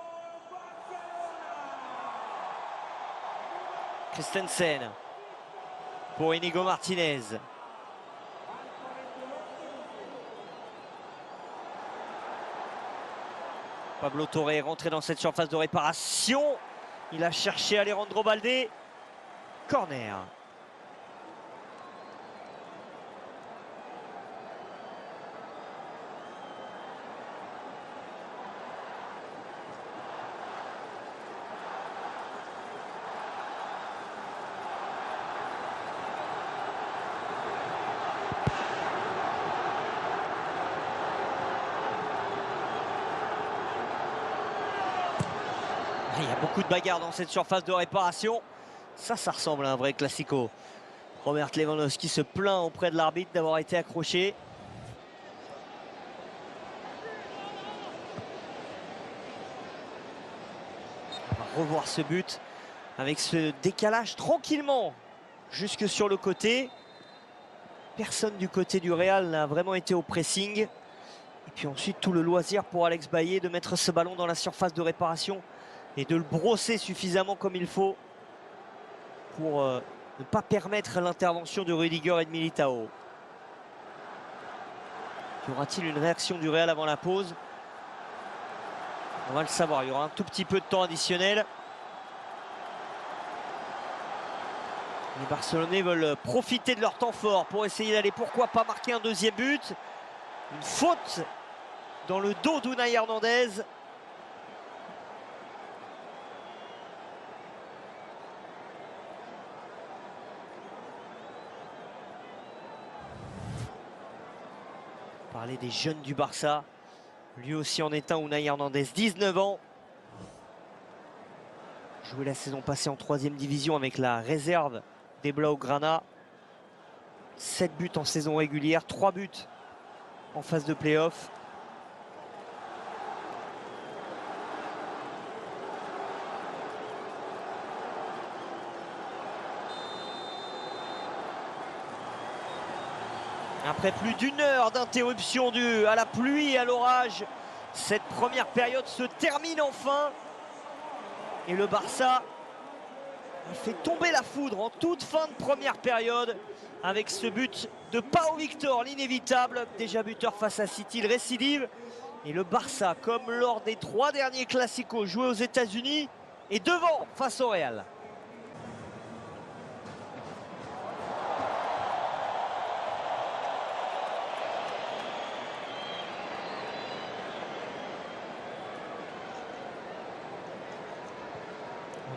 S1: Christensen pour Inigo Martinez. Pablo Torre est rentré dans cette surface de réparation. Il a cherché Alejandro Balde. Corner. Il y a beaucoup de bagarres dans cette surface de réparation. Ça ressemble à un vrai classico. Robert Lewandowski se plaint auprès de l'arbitre d'avoir été accroché. On va revoir ce but avec ce décalage tranquillement jusque sur le côté. Personne du côté du Real n'a vraiment été au pressing. Et puis ensuite tout le loisir pour Alex Bailly de mettre ce ballon dans la surface de réparation et de le brosser suffisamment comme il faut pour ne pas permettre l'intervention de Rudiger et de Militao. Y aura-t-il une réaction du Real avant la pause? On va le savoir, il y aura un tout petit peu de temps additionnel. Les Barcelonais veulent profiter de leur temps fort pour essayer d'aller, pourquoi pas, marquer un deuxième but. Une faute dans le dos d'Unai Hernandez. Parler des jeunes du Barça. Lui aussi en est un, Unai Hernandez, 19 ans. Joué la saison passée en 3e division avec la réserve des Blaugrana. 7 buts en saison régulière, 3 buts en phase de play-off. Après plus d'1 heure d'interruption due à la pluie et à l'orage, cette première période se termine enfin. Et le Barça a fait tomber la foudre en toute fin de première période avec ce but de Pau Victor, l'inévitable. Déjà buteur face à City, le récidive. Et le Barça, comme lors des 3 derniers classicos joués aux États-Unis, est devant face au Real.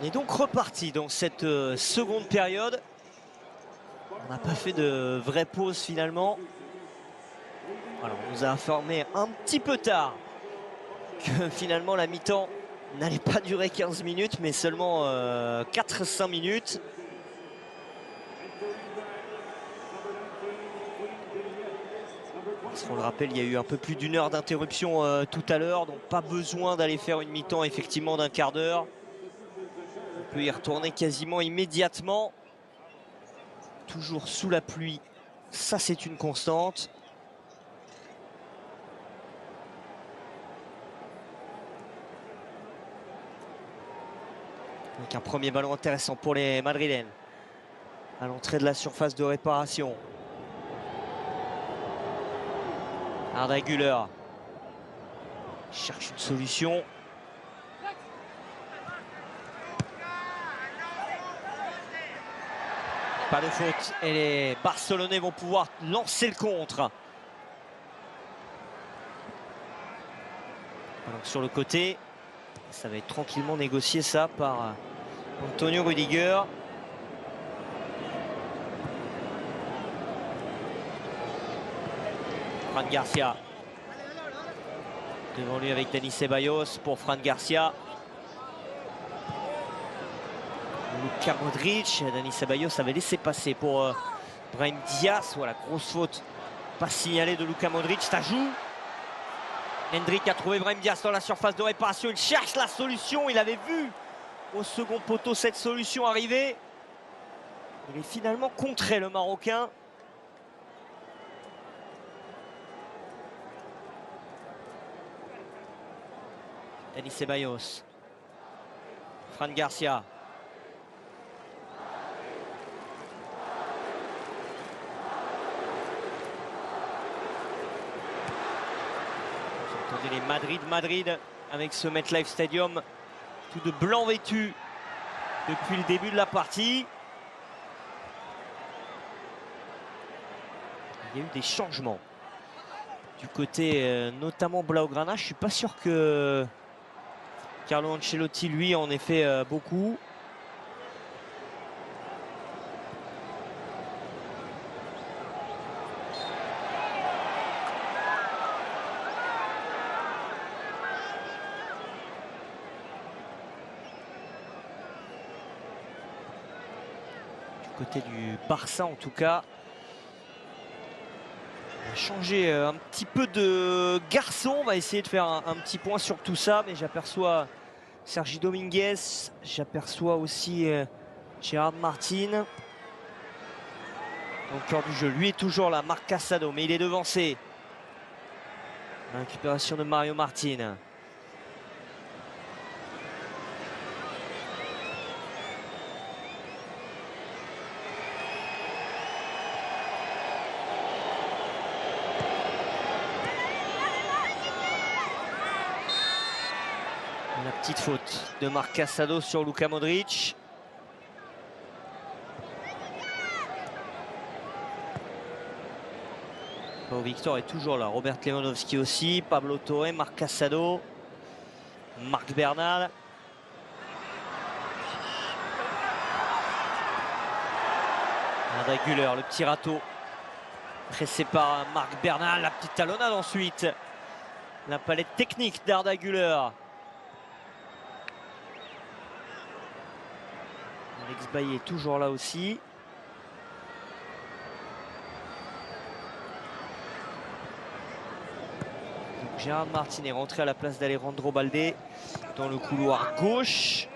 S1: On est donc reparti dans cette seconde période. On n'a pas fait de vraie pause finalement. Alors, on nous a informé un petit peu tard que finalement la mi-temps n'allait pas durer 15 minutes, mais seulement 4-5 minutes. Parce qu'on le rappelle, il y a eu un peu plus d'une heure d'interruption tout à l'heure, donc pas besoin d'aller faire une mi-temps effectivement d'un quart d'heure. On peut y retourner quasiment immédiatement. Toujours sous la pluie, ça c'est une constante. Avec un premier ballon intéressant pour les Madrilènes. À l'entrée de la surface de réparation. Arda Güler cherche une solution. Pas de faute et les Barcelonais vont pouvoir lancer le contre. Donc sur le côté, ça va être tranquillement négocié ça par Antonio Rüdiger. Fran Garcia. Devant lui avec Dani Ceballos pour Fran Garcia. Luka Modric, Dani Ceballos avait laissé passer pour Brahim Diaz. Voilà, grosse faute. Pas signalée de Luka Modric, ça joue. Hendrik a trouvé Brahim Diaz dans la surface de réparation. Il cherche la solution. Il avait vu au second poteau cette solution arriver. Il est finalement contré, le Marocain. Dani Ceballos. Fran Garcia. Vous entendez les Madrid avec ce MetLife Stadium tout de blanc vêtu depuis le début de la partie. Il y a eu des changements du côté notamment Blaugrana. Je suis pas sûr que Carlo Ancelotti lui en ait fait beaucoup. Côté du Barça en tout cas, on a changé un petit peu de garçon. On va essayer de faire un petit point sur tout ça, mais j'aperçois Sergi Dominguez, j'aperçois aussi Gerard Martin au cœur du jeu. Lui est toujours là, Marc Casado, mais il est devancé. La récupération de Mario Martin. La petite faute de Marc Casado sur Luka Modric. Pau Victor est toujours là. Robert Lewandowski aussi. Pablo Torre, Marc Casado. Marc Bernal. Arda Güler, le petit râteau. Pressé par Marc Bernal. La petite talonnade ensuite. La palette technique d'Arda Güler. Alex Bailly est toujours là aussi. Donc Gérard Martin est rentré à la place d'Alejandro Balde dans le couloir gauche.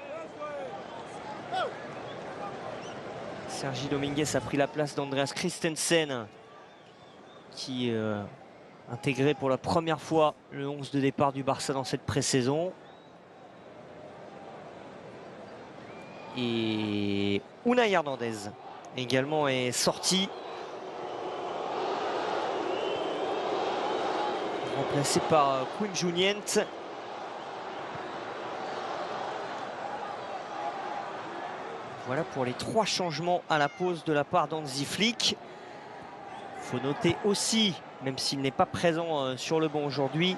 S1: Sergi Dominguez a pris la place d'Andreas Christensen qui intégré pour la première fois le 11 de départ du Barça dans cette pré-saison. Et Unai Hernandez également est sorti, remplacé par Quim Junient. Voilà pour les 3 changements à la pause de la part d'Hansi Flick. Il faut noter aussi, même s'il n'est pas présent sur le banc aujourd'hui,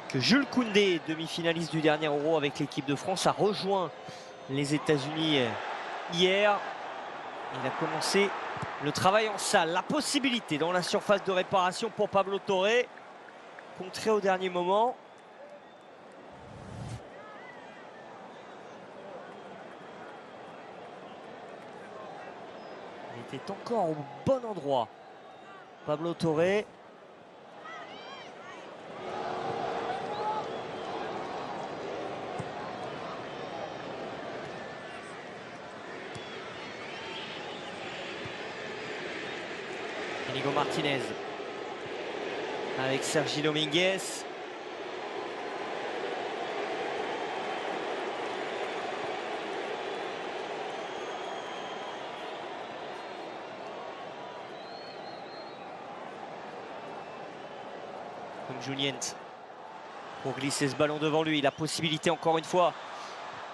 S1: que Jules Koundé, demi-finaliste du dernier Euro avec l'équipe de France, a rejoint les États-Unis hier. Il a commencé le travail en salle. La possibilité dans la surface de réparation pour Pablo Torre, contré au dernier moment. Il était encore au bon endroit. Pablo Torre. Inigo Martinez avec Sergi Dominguez. Junyent pour glisser ce ballon devant lui. La possibilité encore une fois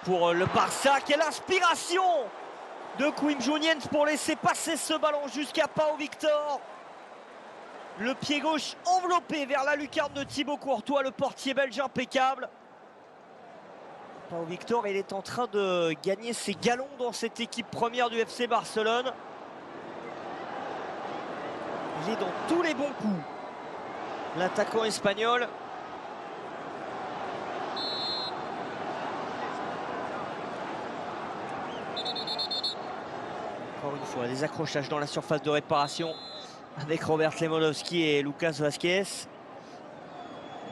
S1: pour le Barça. Quelle inspiration de Quim Junyent pour laisser passer ce ballon jusqu'à Pau Victor. Le pied gauche enveloppé vers la lucarne de Thibaut Courtois, le portier belge impeccable. Pau Victor, il est en train de gagner ses galons dans cette équipe première du FC Barcelone. Il est dans tous les bons coups. L'attaquant espagnol. Encore une fois, des accrochages dans la surface de réparation avec Robert Lewandowski et Lucas Vázquez.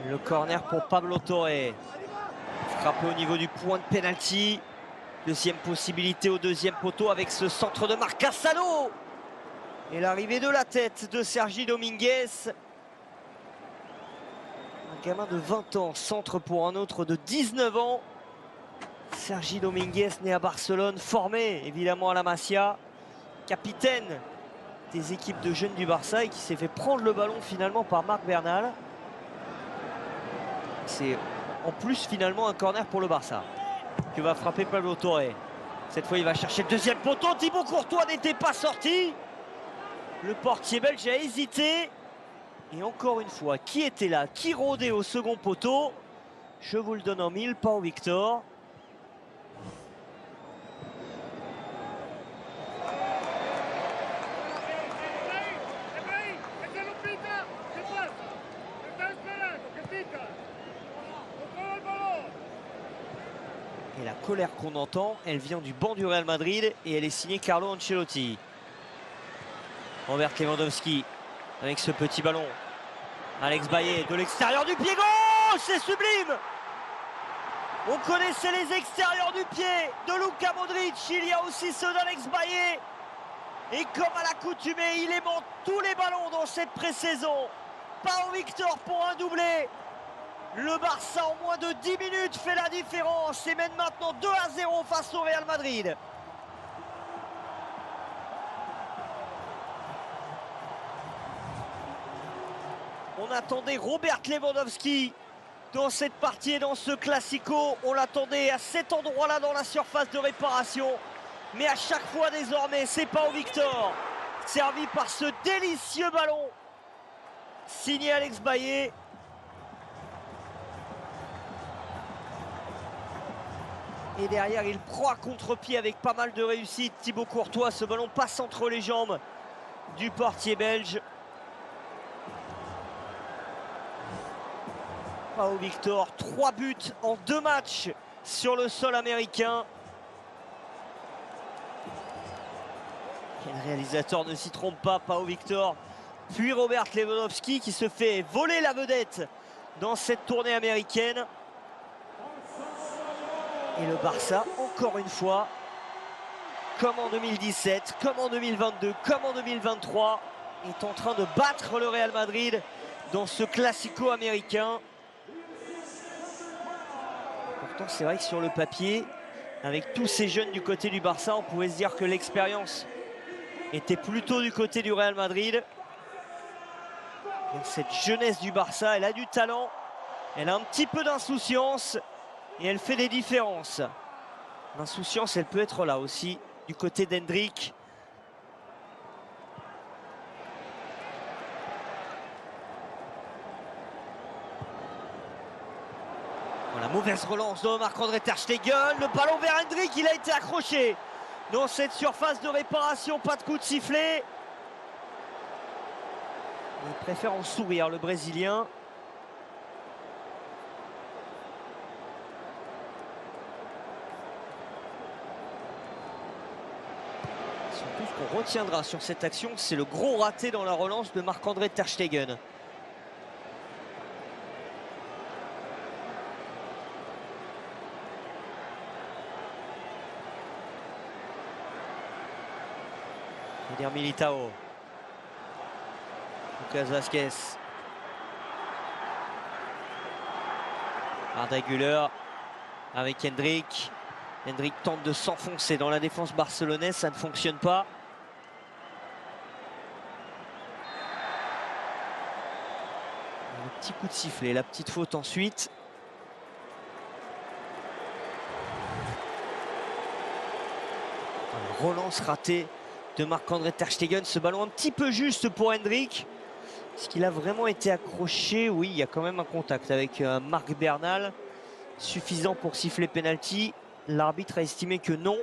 S1: Le corner pour Pablo Torre. Frappé au niveau du point de pénalty. Deuxième possibilité au deuxième poteau avec ce centre de Marc Cassano. Et l'arrivée de la tête de Sergi Dominguez. Un gamin de 20 ans, centre pour un autre de 19 ans. Sergi Dominguez, né à Barcelone, formé évidemment à la Masia, capitaine des équipes de jeunes du Barça et qui s'est fait prendre le ballon finalement par Marc Bernal. C'est en plus finalement un corner pour le Barça que va frapper Pablo Torre. Cette fois il va chercher le deuxième poteau. Thibaut Courtois n'était pas sorti. Le portier belge a hésité. Et encore une fois, qui était là, qui rôdait au second poteau? Je vous le donne en mille, Pau Victor. Et la colère qu'on entend, elle vient du banc du Real Madrid et elle est signée Carlo Ancelotti. Robert Lewandowski avec ce petit ballon. Alex Baillet de l'extérieur du pied gauche, c'est sublime. On connaissait les extérieurs du pied de Luka Modric, il y a aussi ceux d'Alex Baillet. Et comme à l'accoutumée, il aimante tous les ballons dans cette pré-saison. Pau Victor pour un doublé. Le Barça en moins de 10 minutes fait la différence et mène maintenant 2-0 face au Real Madrid. On attendait Robert Lewandowski dans cette partie et dans ce Classico. On l'attendait à cet endroit-là dans la surface de réparation. Mais à chaque fois désormais, c'est Pau Victor, servi par ce délicieux ballon signé Alex Baillet. Et derrière, il prend à contre-pied avec pas mal de réussite. Thibaut Courtois, ce ballon passe entre les jambes du portier belge. Pau Victor, 3 buts en 2 matchs sur le sol américain. Et le réalisateur ne s'y trompe pas, Pau Victor. Puis Robert Lewandowski qui se fait voler la vedette dans cette tournée américaine. Et le Barça, encore une fois, comme en 2017, comme en 2022, comme en 2023, est en train de battre le Real Madrid dans ce Classico américain. Pourtant, c'est vrai que sur le papier, avec tous ces jeunes du côté du Barça, on pouvait se dire que l'expérience était plutôt du côté du Real Madrid. Et cette jeunesse du Barça, elle a du talent, elle a un petit peu d'insouciance et elle fait des différences. L'insouciance, elle peut être là aussi, du côté d'Hendrick. Voilà, La mauvaise relance de Marc-André Ter Stegen, le ballon vers Hendrick, il a été accroché dans cette surface de réparation, pas de coup de sifflet. Il préfère en sourire, le Brésilien. Surtout ce qu'on retiendra sur cette action, c'est le gros raté dans la relance de Marc-André Ter Stegen. Eder Militao. Lucas Vázquez. Arda Güler avec Hendrick. Hendrick tente de s'enfoncer dans la défense barcelonaise, ça ne fonctionne pas. Le petit coup de sifflet, la petite faute ensuite. Relance ratée de Marc-André Ter Stegen. Ce ballon un petit peu juste pour Hendrick. Est-ce qu'il a vraiment été accroché? Oui, il y a quand même un contact avec Marc Bernal. Suffisant pour siffler penalty. L'arbitre a estimé que non.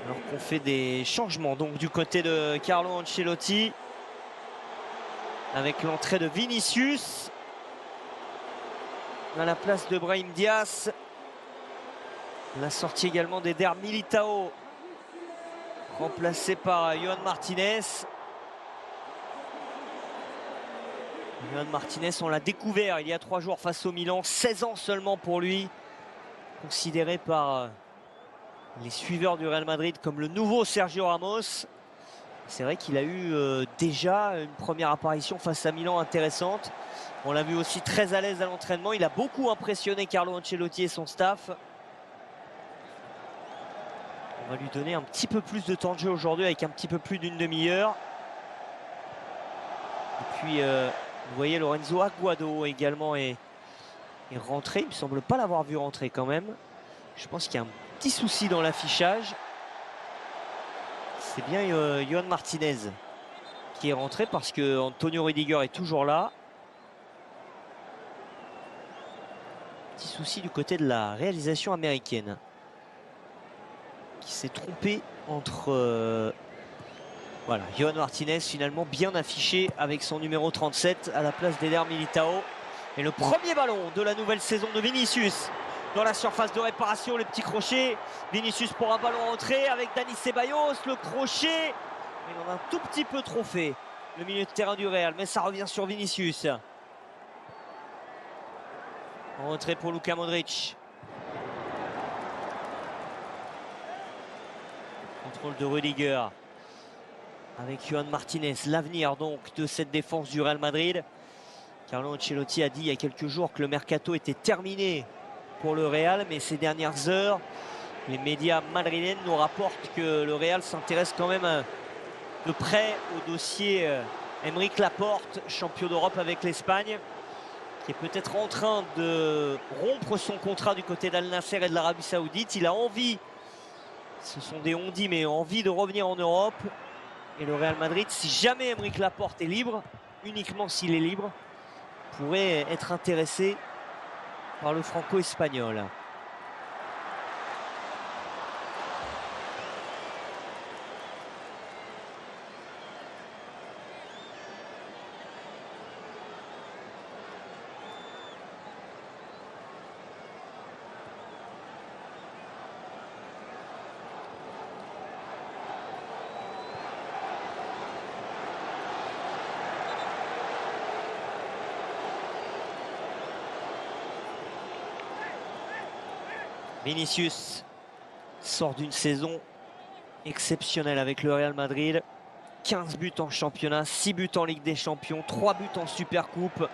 S1: Alors qu'on fait des changements donc du côté de Carlo Ancelotti. Avec l'entrée de Vinicius à la place de Brahim Diaz. La sortie également d'Eder Militao, remplacé par Johan Martinez. Johan Martinez, on l'a découvert il y a 3 jours face au Milan, 16 ans seulement pour lui, considéré par les suiveurs du Real Madrid comme le nouveau Sergio Ramos. C'est vrai qu'il a eu déjà une première apparition face à Milan intéressante. On l'a vu aussi très à l'aise à l'entraînement. Il a beaucoup impressionné Carlo Ancelotti et son staff. On va lui donner un petit peu plus de temps de jeu aujourd'hui avec un petit peu plus d'une demi-heure. Et puis, vous voyez, Lorenzo Aguado également est rentré. Il ne me semble pas l'avoir vu rentrer quand même. Je pense qu'il y a un petit souci dans l'affichage. C'est bien Johan Martinez qui est rentré parce que Antonio Rüdiger est toujours là. Petit souci du côté de la réalisation américaine, qui s'est trompé entre voilà, Johan Martinez finalement bien affiché avec son numéro 37 à la place d'Eder Militao. Et le premier ballon de la nouvelle saison de Vinicius dans la surface de réparation, le petit crochet. Vinicius pour un ballon entré avec Dani Ceballos, le crochet. Il en a un tout petit peu trop fait, le milieu de terrain du Real, mais ça revient sur Vinicius. En retrait pour Luka Modric. Contrôle de Rüdiger avec Johan Martinez. L'avenir donc de cette défense du Real Madrid. Carlo Ancelotti a dit il y a quelques jours que le mercato était terminé pour le Real, mais ces dernières heures, les médias madrilènes nous rapportent que le Real s'intéresse quand même de près au dossier Aymeric Laporte, champion d'Europe avec l'Espagne, qui est peut-être en train de rompre son contrat du côté d'Al Nasser et de l'Arabie Saoudite. Il a envie, ce sont des on-dit, mais envie de revenir en Europe. Et le Real Madrid, si jamais Aymeric Laporte est libre, uniquement s'il est libre, pourrait être intéressé par le franco-espagnol. Vinicius sort d'une saison exceptionnelle avec le Real Madrid. 15 buts en championnat, 6 buts en Ligue des Champions, 3 buts en Supercoupe.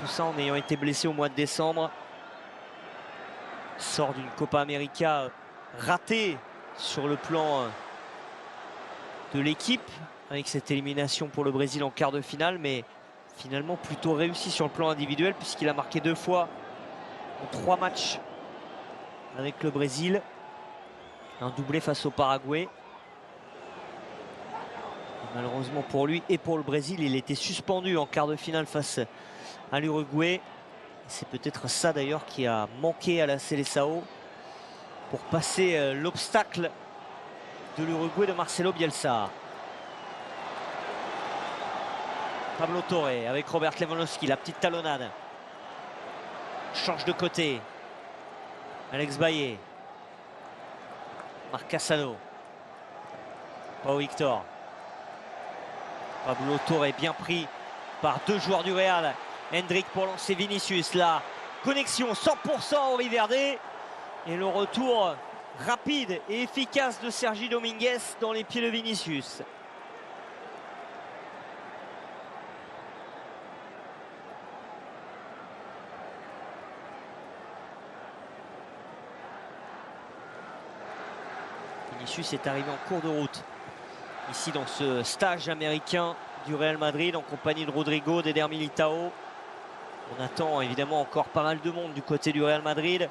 S1: Tout ça en ayant été blessé au mois de décembre. Sort d'une Copa América ratée sur le plan de l'équipe, avec cette élimination pour le Brésil en quart de finale, mais finalement plutôt réussi sur le plan individuel, puisqu'il a marqué 2 fois en 3 matchs avec le Brésil. Un doublé face au Paraguay. Et malheureusement pour lui et pour le Brésil, il était suspendu en quart de finale face à l'Uruguay. C'est peut-être ça d'ailleurs qui a manqué à la Seleção pour passer l'obstacle de l'Uruguay de Marcelo Bielsa. Pablo Torre avec Robert Lewandowski, la petite talonnade. Change de côté. Alex Baillet. Marc Cassano. Pau Victor. Pablo Torre est bien pris par deux joueurs du Real. Hendrick pour lancer Vinicius. La connexion 100% Henri Verde. Et le retour rapide et efficace de Sergi Dominguez dans les pieds de Vinicius. Vinicius est arrivé en cours de route ici dans ce stage américain du Real Madrid en compagnie de Rodrigo, d'Eder Militao. On attend évidemment encore pas mal de monde du côté du Real Madrid,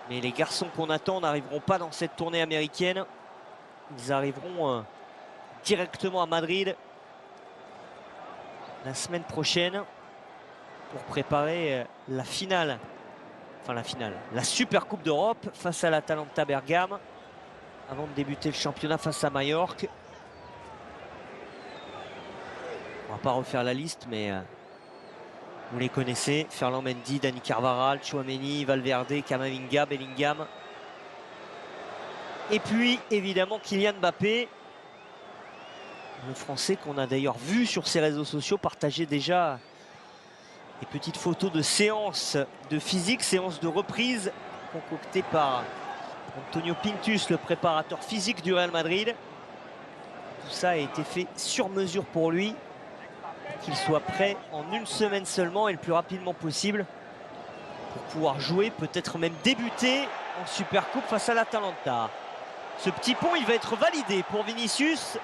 S1: mais les garçons qu'on attend n'arriveront pas dans cette tournée américaine. Ils arriveront directement à Madrid la semaine prochaine pour préparer la finale, la Super Coupe d'Europe face à l'Atalanta Bergame, avant de débuter le championnat face à Majorque. On va pas refaire la liste, mais vous les connaissez. Ferland Mendy, Dani Carvajal, Tchouaméni, Valverde, Camavinga, Bellingham. Et puis évidemment Kylian Mbappé, le Français qu'on a d'ailleurs vu sur ses réseaux sociaux partager déjà des petites photos de séances de physique, séances de reprise concoctées par Antonio Pintus, le préparateur physique du Real Madrid. Tout ça a été fait sur mesure pour lui, qu'il soit prêt en une semaine seulement et le plus rapidement possible pour pouvoir jouer, peut-être même débuter en Super Coupe face à l'Atalanta. Ce petit pont, il va être validé pour Vinicius.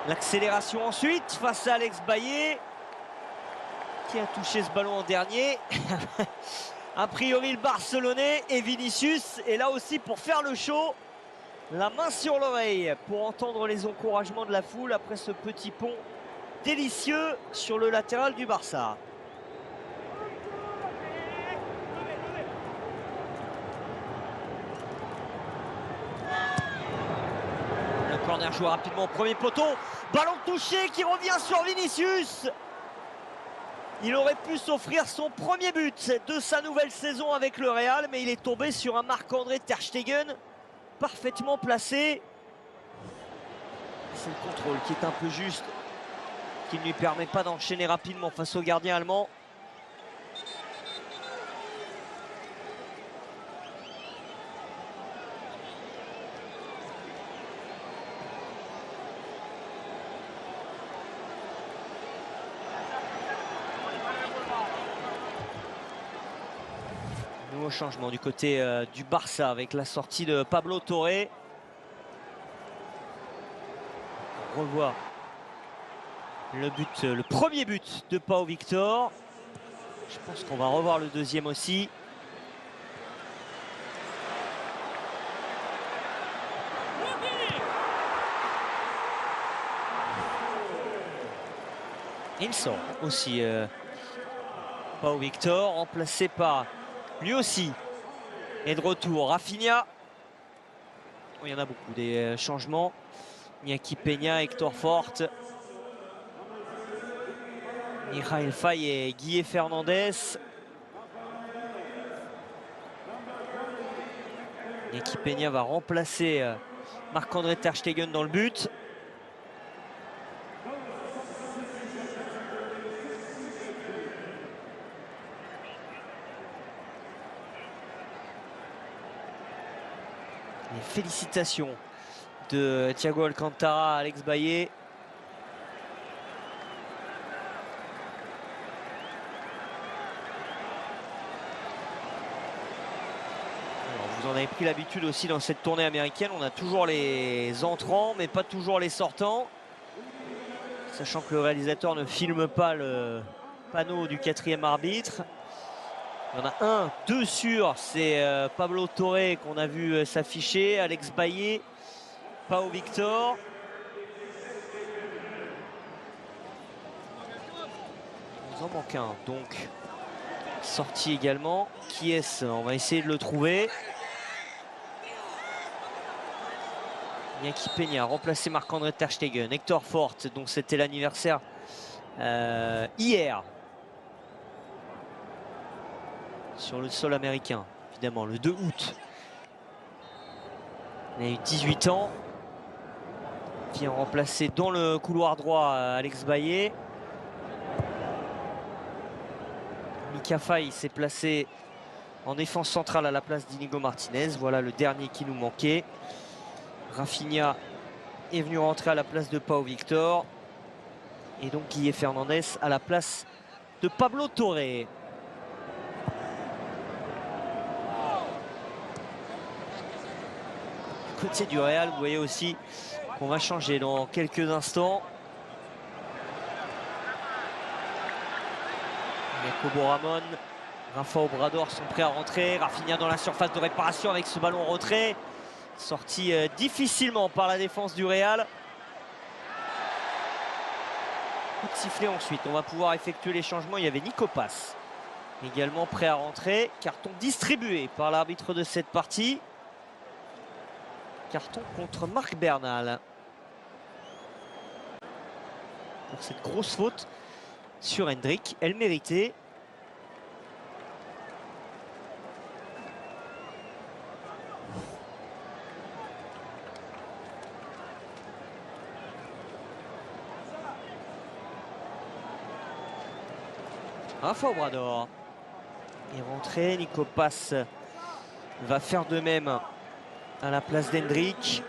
S1: L'accélération ensuite face à Alex Baillet qui a touché ce ballon en dernier. A priori le Barcelonais, et Vinicius est là aussi pour faire le show. La main sur l'oreille pour entendre les encouragements de la foule après ce petit pont délicieux sur le latéral du Barça. Le corner joué rapidement au premier poteau. Ballon touché qui revient sur Vinicius. Il aurait pu s'offrir son premier but de sa nouvelle saison avec le Real, mais il est tombé sur un Marc-André Ter Stegen parfaitement placé. C'est le contrôle qui est un peu juste, qui ne lui permet pas d'enchaîner rapidement face au gardien allemand. Nouveau changement du côté du Barça avec la sortie de Pablo Torre. On revoit le premier but de Pau Victor. Je pense qu'on va revoir le deuxième aussi. Il sort aussi Pau Victor, remplacé par lui aussi. Et de retour Rafinha. Il y en a beaucoup des changements. Iñaki Peña, Hector Fort, Mikhail Faye et Guille Fernandez. Iñaki Peña va remplacer Marc-André Ter Stegen dans le but. Les félicitations de Thiago Alcantara à Alex Baillet. Alors, vous en avez pris l'habitude aussi dans cette tournée américaine. On a toujours les entrants, mais pas toujours les sortants. Sachant que le réalisateur ne filme pas le panneau du quatrième arbitre. Il y en a un, deux sûrs, c'est Pablo Torre qu'on a vu s'afficher, Alex Baillet, Pau Victor. Il nous en manque un, donc sorti également. Qui est-ce? On va essayer de le trouver. Iñaki Peña, remplacé Marc-André ter Stegen. Hector Fort, donc c'était l'anniversaire hier. Sur le sol américain, évidemment, le 2 août. Il a eu 18 ans. Vient remplacer dans le couloir droit Alex Baillet. Mika Faye s'est placé en défense centrale à la place d'Inigo Martinez. Voilà le dernier qui nous manquait. Rafinha est venu rentrer à la place de Pau Victor. Et donc Guille Fernandez à la place de Pablo Torre. Côté du Real, vous voyez aussi qu'on va changer dans quelques instants. Jacobo Ramon, Rafa Obrador sont prêts à rentrer. Rafinha dans la surface de réparation avec ce ballon en retrait. Sorti difficilement par la défense du Real. Coup de sifflet ensuite. On va pouvoir effectuer les changements. Il y avait Nico Paz également prêt à rentrer. Carton distribué par l'arbitre de cette partie. Carton contre Marc Bernal. Pour cette grosse faute sur Hendrick. Elle méritait. Rafa Obrador est rentré. Nico Paz va faire de même à la place d'Hendrick.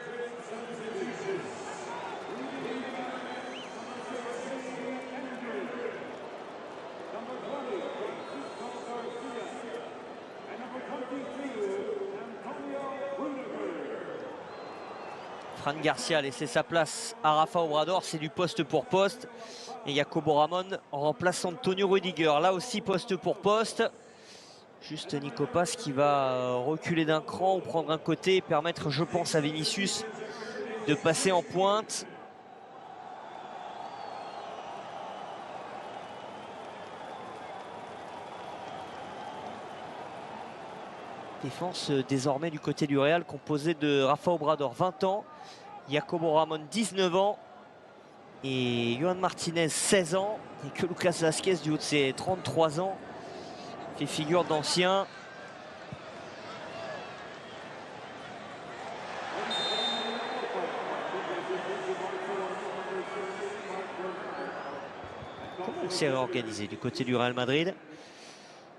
S1: Fran Garcia a laissé sa place à Rafa Obrador, c'est du poste pour poste. Et Jacobo Ramon remplace Antonio Rudiger, là aussi poste pour poste. Juste Nico Paz qui va reculer d'un cran ou prendre un côté et permettre, je pense, à Vinicius de passer en pointe. Défense désormais du côté du Real composée de Rafa Obrador, 20 ans, Jacobo Ramon, 19 ans et Johan Martinez, 16 ans. Et que Lucas Vázquez, du haut de ses 33 ans, fait figure d'ancien. Comment on s'est réorganisé du côté du Real Madrid?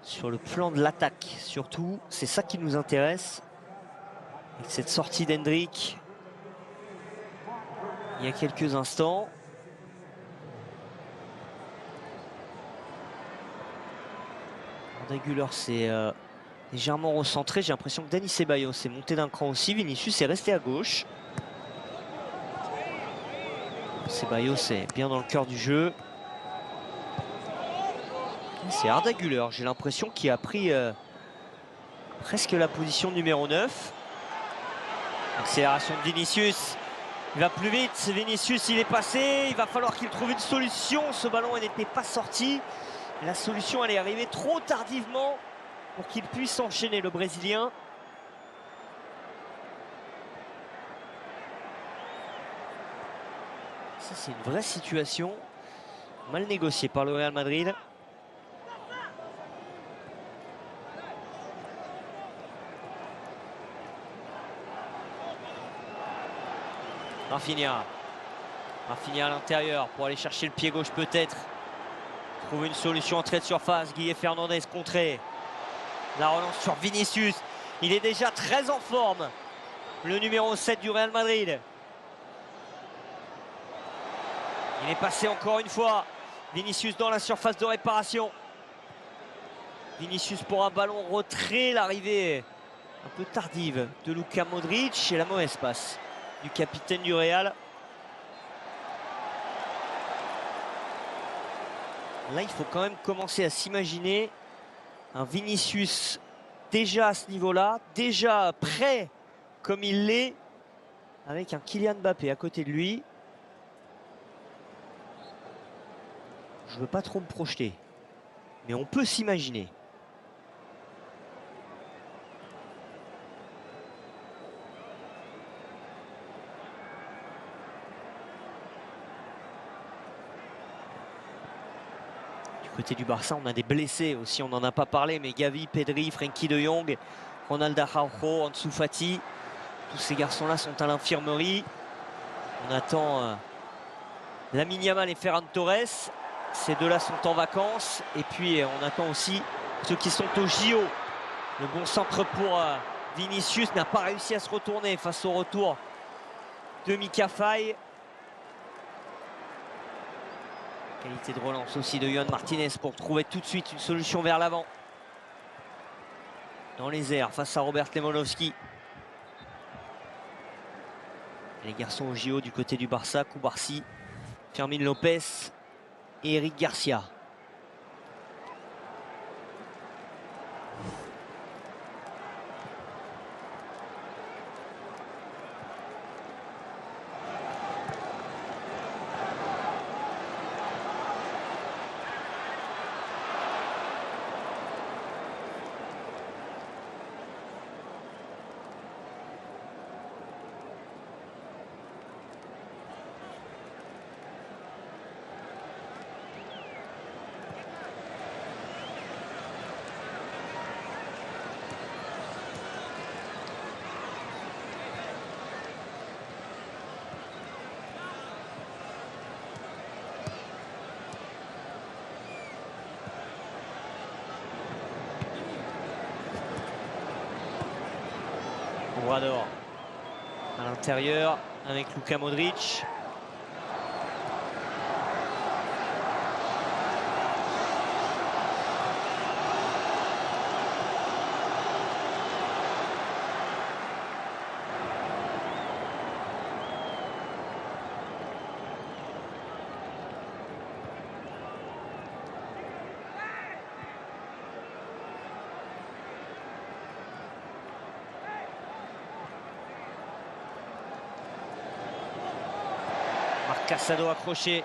S1: Sur le plan de l'attaque, surtout, c'est ça qui nous intéresse. Avec cette sortie d'Hendrick il y a quelques instants. Arda Güler s'est légèrement recentré. J'ai l'impression que Dani Ceballos s'est monté d'un cran aussi. Vinicius est resté à gauche. Ceballos est bien dans le cœur du jeu. C'est Arda Güler, j'ai l'impression, qui a pris presque la position numéro 9. Accélération de Vinicius. Il va plus vite. Vinicius, il est passé. Il va falloir qu'il trouve une solution. Ce ballon n'était pas sorti. La solution, elle est arrivée trop tardivement pour qu'il puisse enchaîner, le Brésilien. Ça, c'est une vraie situation. Mal négociée par le Real Madrid. Rafinha à l'intérieur pour aller chercher le pied gauche peut-être. Trouve une solution en trait de surface. Guille Fernandez contré. La relance sur Vinicius. Il est déjà très en forme. Le numéro 7 du Real Madrid. Il est passé encore une fois. Vinicius dans la surface de réparation. Vinicius pour un ballon retrait. L'arrivée un peu tardive de Luka Modric et la mauvaise passe du capitaine du Real. Là, il faut quand même commencer à s'imaginer un Vinicius déjà à ce niveau-là, déjà prêt comme il l'est, avec un Kylian Mbappé à côté de lui. Je ne veux pas trop me projeter, mais on peut s'imaginer. côté du Barça, on a des blessés aussi, on n'en a pas parlé, mais Gavi, Pedri, Frenkie de Jong, Ronald Araujo, Ansu Fati, tous ces garçons-là sont à l'infirmerie. On attend Lamine Yamal et Ferran Torres. Ces deux-là sont en vacances. Et puis on attend aussi ceux qui sont au JO. Le bon centre pour Vinicius n'a pas réussi à se retourner face au retour de Mika Faye. Qualité de relance aussi de Yohan Martinez pour trouver tout de suite une solution vers l'avant. Dans les airs face à Robert Lewandowski. Les garçons au JO du côté du Barça, Koubarsi, Fermin Lopez et Eric Garcia. Obrador à l'intérieur avec Luka Modric. Casado accroché.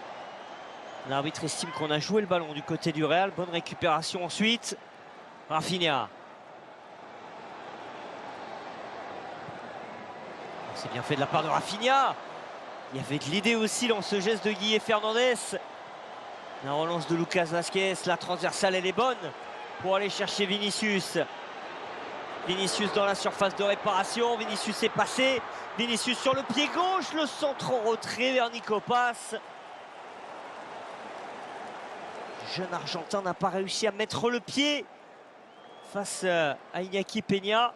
S1: L'arbitre estime qu'on a joué le ballon du côté du Real. Bonne récupération ensuite. Rafinha. C'est bien fait de la part de Rafinha. Il y avait de l'idée aussi dans ce geste de Guille Fernandez. La relance de Lucas Vázquez. La transversale, elle est bonne pour aller chercher Vinicius. Vinicius dans la surface de réparation. Vinicius est passé. Vinicius sur le pied gauche. Le centre en retrait vers Nico Paz. Le jeune Argentin n'a pas réussi à mettre le pied face à Iñaki Peña.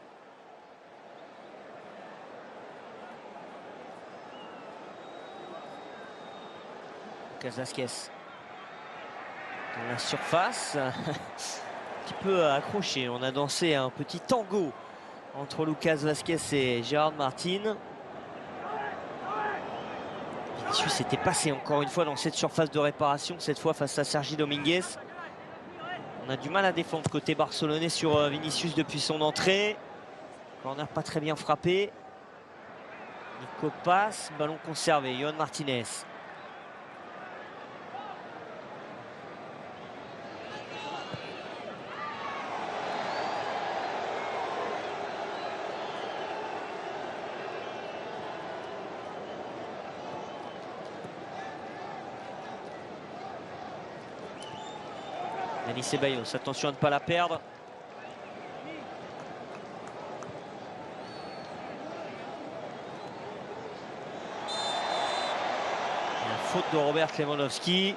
S1: Lucas Vázquez dans la surface. Un petit peu accroché. On a dansé un petit tango entre Lucas Vázquez et Gerard Martin. Vinicius était passé encore une fois dans cette surface de réparation, cette fois face à Sergi Dominguez. On a du mal à défendre côté barcelonais sur Vinicius depuis son entrée. Corner pas très bien frappé. Nico Paz, ballon conservé, Yohan Martinez. Dani Ceballos, attention à ne pas la perdre. La faute de Robert Lewandowski.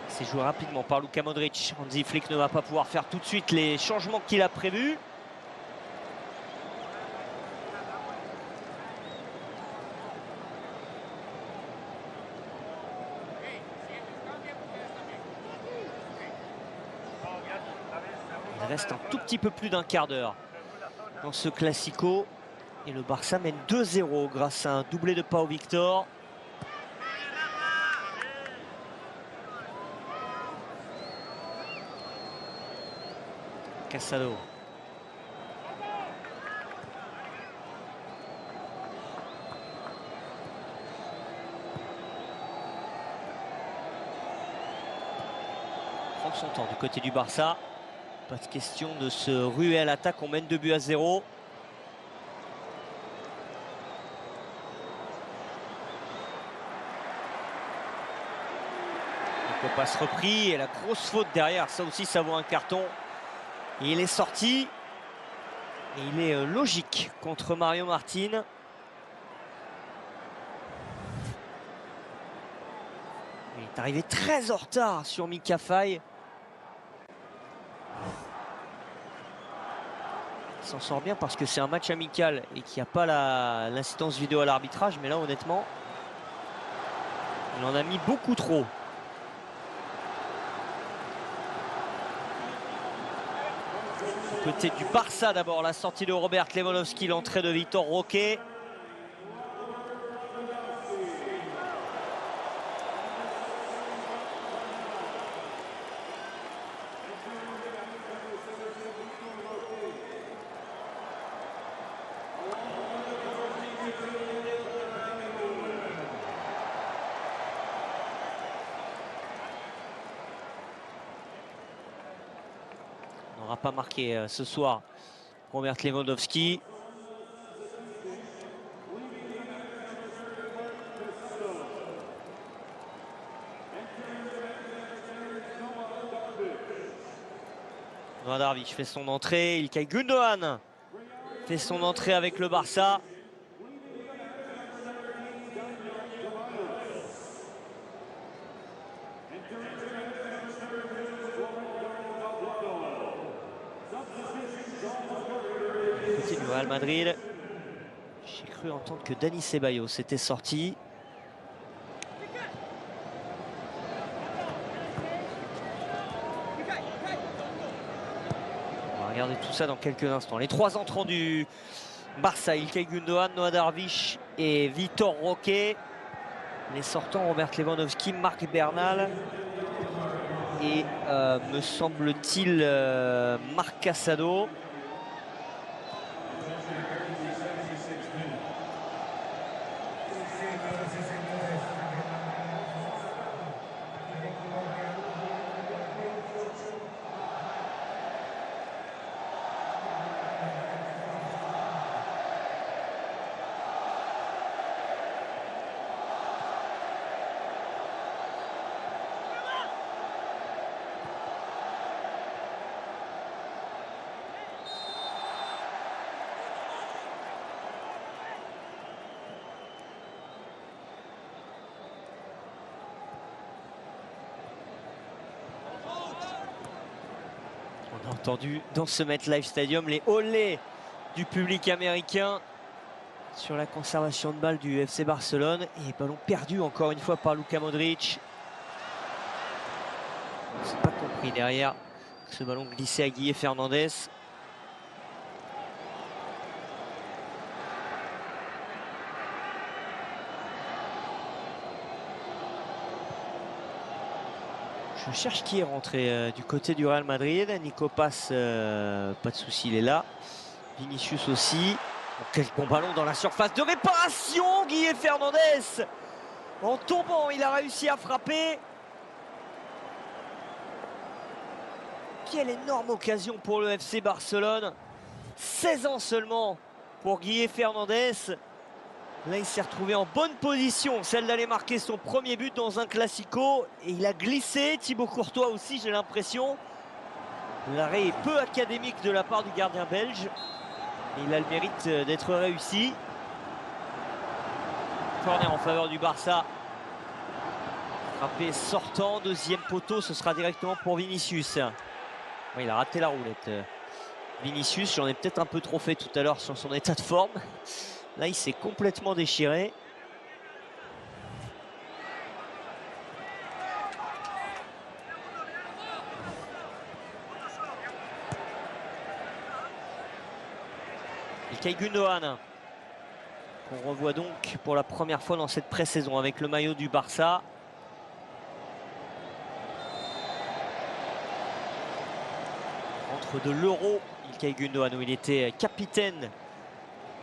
S1: C'est joué rapidement par Luka Modric. Hansi Flick ne va pas pouvoir faire tout de suite les changements qu'il a prévus. Il reste un tout petit peu plus d'un quart d'heure dans ce Classico. Et le Barça mène 2-0 grâce à un doublé de Pau Victor. Casado. Prend son temps du côté du Barça. Pas de question de se ruer à l'attaque, on mène 2-0. passe repris et la grosse faute derrière, ça aussi ça vaut un carton. Et il est sorti. Et il est logique contre Mario Martin. Il est arrivé très en retard sur Mika Faye. Il s'en sort bien parce que c'est un match amical et qu'il n'y a pas l'incidence vidéo à l'arbitrage. Mais là, honnêtement, il en a mis beaucoup trop. Du côté du Barça d'abord, la sortie de Robert Lewandowski, l'entrée de Vitor Roque. N'aura pas marqué ce soir Robert Lewandowski. Noah Darvish fait son entrée, Ilkay Gundogan fait son entrée avec le Barça. Côté du Real Madrid, j'ai cru entendre que Dani Ceballos s'était sorti. On va regarder tout ça dans quelques instants. Les trois entrants du Barça, Ilkay Gundogan, Noah Darvish et Vitor Roque. Les sortants, Robert Lewandowski, Marc Bernal et me semble-t-il Marc Casado. On a entendu dans ce MetLife Stadium les olés du public américain sur la conservation de balle du FC Barcelone. Et ballon perdu encore une fois par Luka Modric. On s'est pas compris derrière ce ballon glissé à Guille Fernandez. Je cherche qui est rentré du côté du Real Madrid. Nico Pass, pas de souci, il est là. Vinicius aussi. Oh, quel bon ballon dans la surface de réparation. Guille Fernandez, en tombant, il a réussi à frapper. Quelle énorme occasion pour le FC Barcelone. 16 ans seulement pour Guille Fernandez. Là, il s'est retrouvé en bonne position, celle d'aller marquer son premier but dans un Classico. Et il a glissé. Thibaut Courtois aussi, j'ai l'impression. L'arrêt est peu académique de la part du gardien belge. Et il a le mérite d'être réussi. Corner en faveur du Barça. Frappé sortant, deuxième poteau, ce sera directement pour Vinicius. Ouais, il a raté la roulette. Vinicius, j'en ai peut-être un peu trop fait tout à l'heure sur son état de forme. Là, il s'est complètement déchiré. Ilkay Gundogan, qu'on revoit donc pour la première fois dans cette pré-saison avec le maillot du Barça. Entre de l'Euro, Ilkay Gundogan, où il était capitaine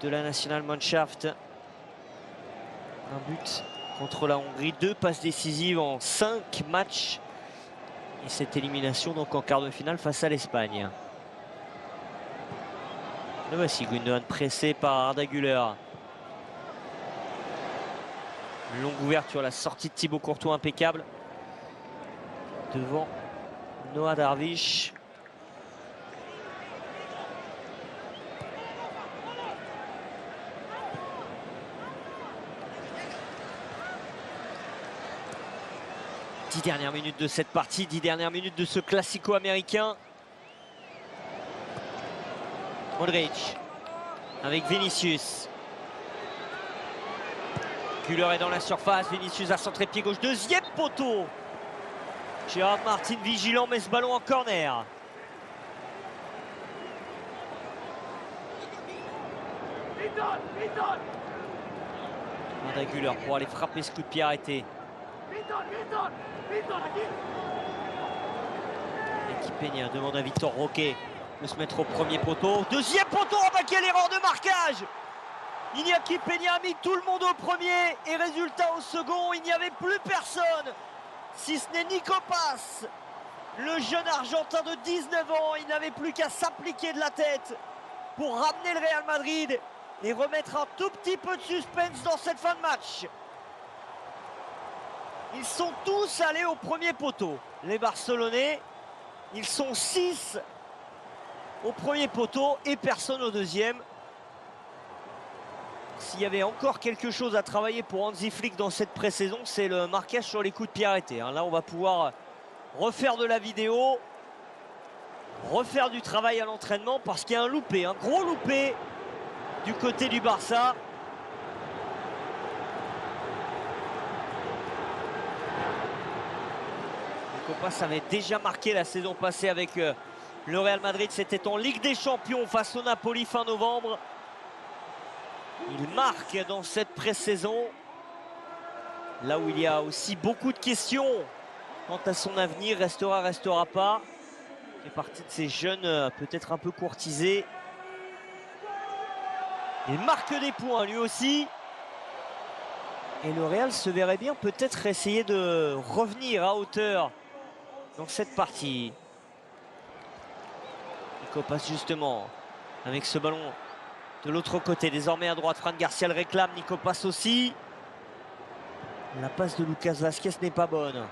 S1: de la Nationalmannschaft. Un but contre la Hongrie, 2 passes décisives en 5 matchs. Et cette élimination donc en quart de finale face à l'Espagne. Le voici Gundogan pressé par Arda Güler. Longue ouverture, la sortie de Thibaut Courtois impeccable. devant Noah Darwish. Dix dernières minutes de cette partie, 10 dernières minutes de ce classico américain. Modric avec Vinicius. Güler est dans la surface, Vinicius a centré pied gauche, deuxième poteau. Gérard Martin vigilant, met ce ballon en corner. Arda Güler pour aller frapper ce coup de pied arrêté. L'équipe Peña demande à Victor Roque de se mettre au premier poteau. Deuxième poteau, oh bah quelle erreur de marquage! Iñaki Peña a mis tout le monde au premier et résultat au second, il n'y avait plus personne. Si ce n'est Nico Paz, le jeune Argentin de 19 ans, il n'avait plus qu'à s'appliquer de la tête pour ramener le Real Madrid et remettre un tout petit peu de suspense dans cette fin de match. Ils sont tous allés au premier poteau. Les Barcelonais, ils sont 6 au premier poteau et personne au deuxième. S'il y avait encore quelque chose à travailler pour Hansi Flick dans cette pré-saison, c'est le marquage sur les coups de pied arrêtés. Là, on va pouvoir refaire de la vidéo, refaire du travail à l'entraînement parce qu'il y a un loupé, un gros loupé du côté du Barça. Copas avait déjà marqué la saison passée avec le Real Madrid. C'était en Ligue des Champions face au Napoli fin novembre. Il marque dans cette pré-saison. Là où il y a aussi beaucoup de questions quant à son avenir, restera pas. Il fait partie de ces jeunes peut-être un peu courtisés. Il marque des points lui aussi. Et le Real se verrait bien peut-être essayer de revenir à hauteur dans cette partie. Nico passe justement avec ce ballon de l'autre côté. Désormais à droite, Fran Garcia le réclame. Nico passe aussi. La passe de Lucas Vázquez n'est pas bonne.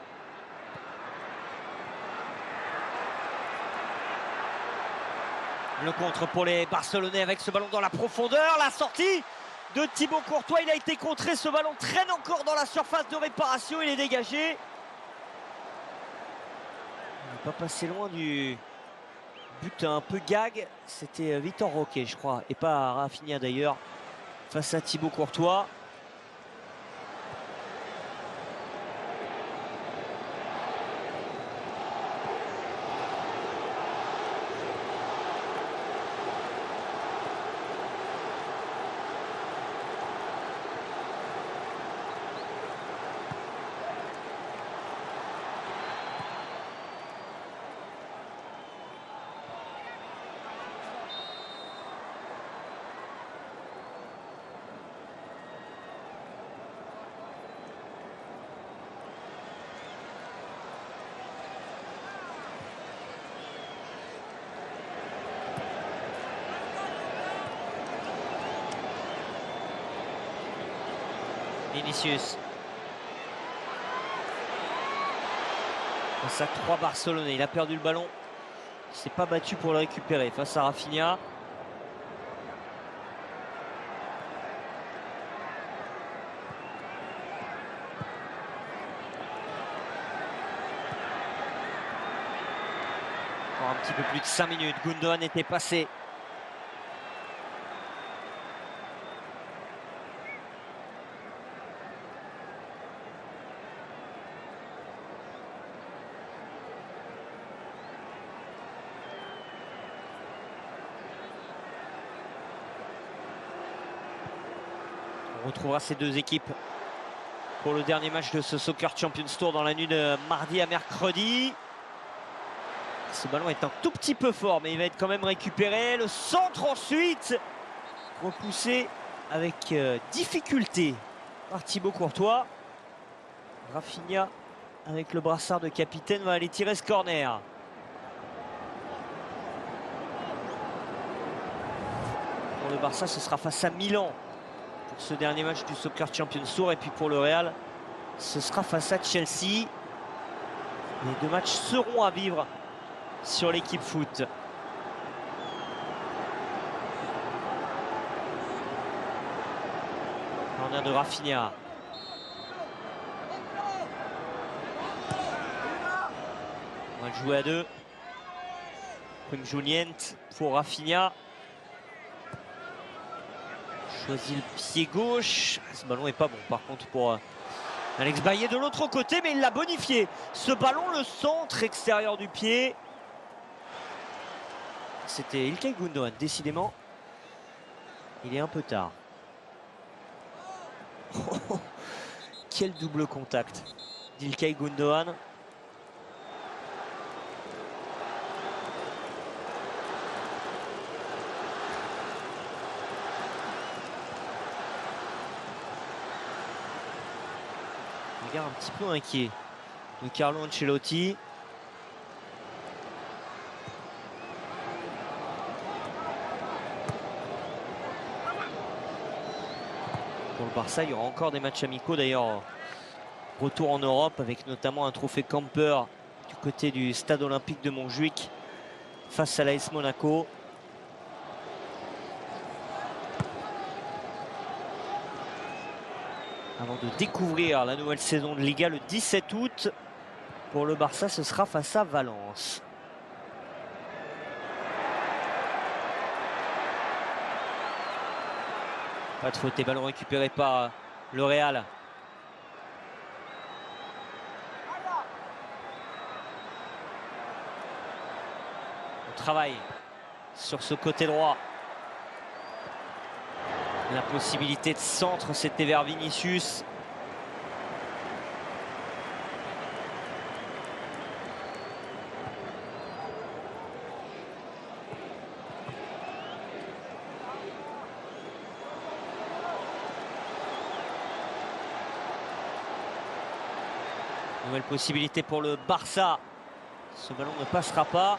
S1: Le contre pour les Barcelonais avec ce ballon dans la profondeur. La sortie de Thibaut Courtois. Il a été contré. Ce ballon traîne encore dans la surface de réparation. Il est dégagé. Il n'est pas passé loin du but un peu gag. C'était Victor Roque, je crois, et pas Rafinha d'ailleurs, face à Thibaut Courtois. Vinicius. Face à 3 Barcelonais. Il a perdu le ballon. Il ne s'est pas battu pour le récupérer face à Rafinha. Encore un petit peu plus de 5 minutes. Gundogan était passé. On retrouvera ces deux équipes pour le dernier match de ce Soccer Champions Tour dans la nuit de mardi à mercredi. Ce ballon est un tout petit peu fort, mais il va être quand même récupéré. Le centre ensuite, repoussé avec difficulté par Thibaut Courtois. Rafinha, avec le brassard de capitaine, va aller tirer ce corner. Pour le Barça, ce sera face à Milan pour ce dernier match du Soccer Champions Tour. Et puis pour le Real, ce sera face à Chelsea. Les deux matchs seront à vivre sur l'équipe foot. Corner de Rafinha. On va le jouer à deux. Prime Julient pour Rafinha. Choisit le pied gauche. Ce ballon est pas bon par contre pour Alex Bailly de l'autre côté, mais il l'a bonifié. Ce ballon, le centre extérieur du pied. C'était İlkay Gündoğan, décidément. Il est un peu tard. Quel double contact d'Ilkay Gündoğan. Regard un petit peu inquiet de Carlo Ancelotti. Pour le Barça, il y aura encore des matchs amicaux d'ailleurs. Retour en Europe avec notamment un trophée Camper du côté du stade olympique de Montjuic face à l'AS Monaco. Avant de découvrir la nouvelle saison de Liga le 17 août. Pour le Barça, ce sera face à Valence. Pas de faute et ballon récupéré par le Real. On travaille sur ce côté droit. La possibilité de centre, c'était vers Vinicius. Nouvelle possibilité pour le Barça. Ce ballon ne passera pas.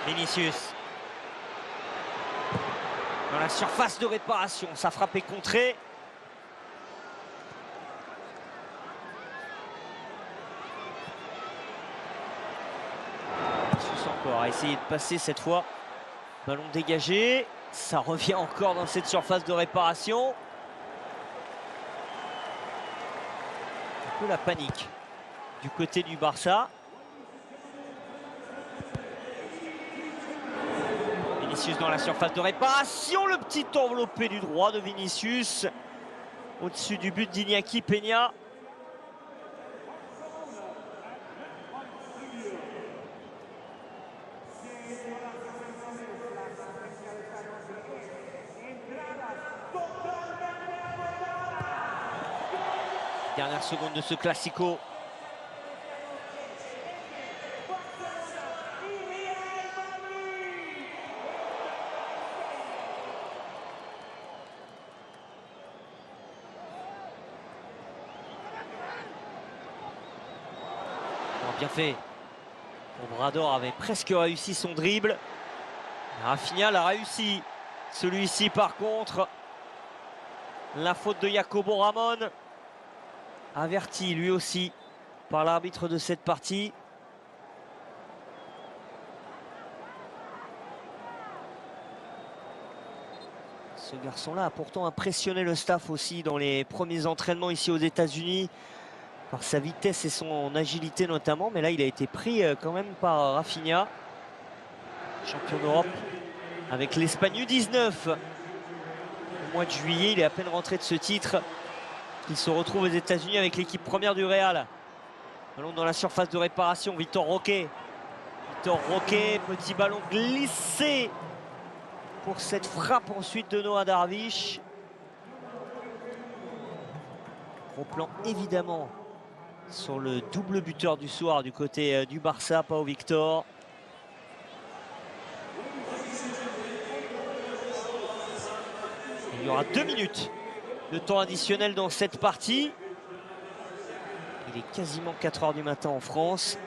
S1: Vinicius. Dans la surface de réparation, sa frappe est contrée. Vinicius encore a essayé de passer cette fois. Ballon dégagé. Ça revient encore dans cette surface de réparation. Un peu la panique du côté du Barça. Vinicius dans la surface de réparation. Le petit enveloppé du droit de Vinicius. Au-dessus du but d'Iñaki Peña. Dernière seconde de ce Classico. Bien fait. Obrador avait presque réussi son dribble. Rafinha l'a réussi. Celui-ci par contre, la faute de Jacobo Ramon. Averti lui aussi par l'arbitre de cette partie. Ce garçon-là a pourtant impressionné le staff aussi dans les premiers entraînements ici aux États-Unis. Par sa vitesse et son agilité notamment, mais là il a été pris quand même par Rafinha, champion d'Europe avec l'Espagne U19 au mois de juillet. Il est à peine rentré de ce titre. Il se retrouve aux États-Unis avec l'équipe première du Real. Ballon dans la surface de réparation, Vitor Roque. Vitor Roque, petit ballon glissé pour cette frappe ensuite de Noah Darwish. Gros plan évidemment sur le double buteur du soir du côté du Barça, Pau Victor. Il y aura 2 minutes de temps additionnel dans cette partie. Il est quasiment 4 h du matin en France.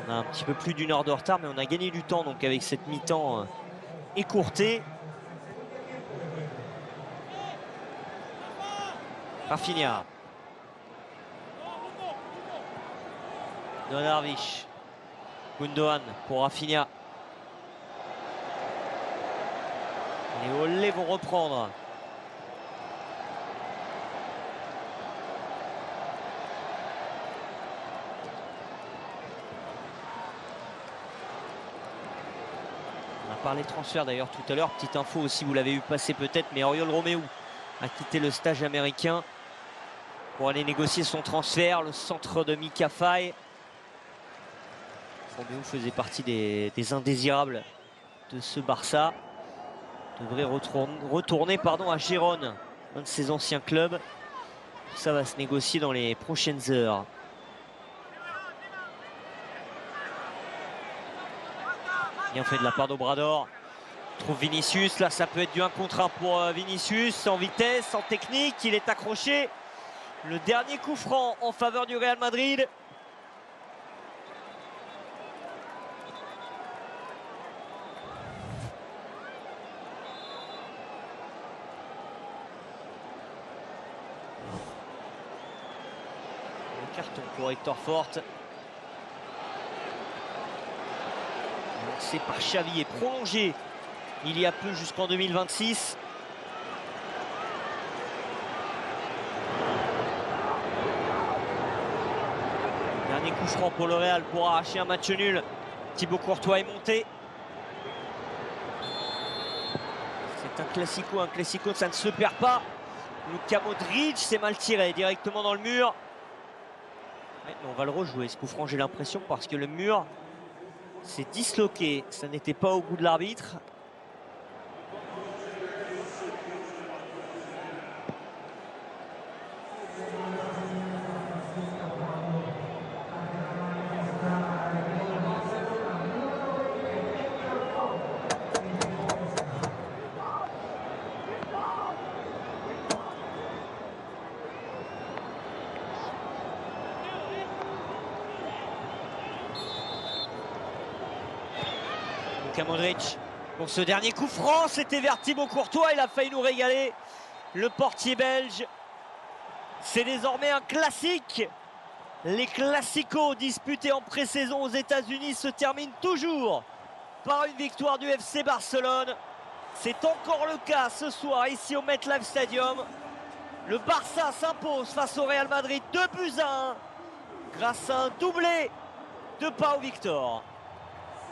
S1: On a un petit peu plus d'1 heure de retard, mais on a gagné du temps donc avec cette mi-temps écourtée. Rafinha. Donarvich. Gundogan pour Rafinha. Les Hollandais vont reprendre. On a parlé transfert d'ailleurs tout à l'heure. Petite info aussi, vous l'avez vu passer peut-être, mais Oriol Romeu a quitté le stage américain pour aller négocier son transfert. Le centre de Mika Faye. Romeu faisait partie des indésirables de ce Barça. Devrait retourner à Gérone, un de ses anciens clubs. Ça va se négocier dans les prochaines heures. Bien fait de la part d'Obrador. Trouve Vinicius, là ça peut être du 1 contre 1 pour Vinicius, en vitesse, en technique, il est accroché. Le dernier coup franc en faveur du Real Madrid. Le carton pour Hector Forte. Lancé par Xavi et prolongé il y a peu jusqu'en 2026. Dernier coup franc pour le Real pour arracher un match nul. Thibaut Courtois est monté. C'est un classico, ça ne se perd pas. Luka Modric s'est mal tiré directement dans le mur. Ouais, mais on va le rejouer ce coup franc, j'ai l'impression, parce que le mur s'est disloqué. Ça n'était pas au goût de l'arbitre. Luka Modric pour ce dernier coup franc, c'était vers Thibaut Courtois, il a failli nous régaler. Le portier belge, c'est désormais un classique. Les classicos disputés en pré-saison aux États-Unis se terminent toujours par une victoire du FC Barcelone. C'est encore le cas ce soir ici au MetLife Stadium. Le Barça s'impose face au Real Madrid 2-1 grâce à un doublé de Pau Victor.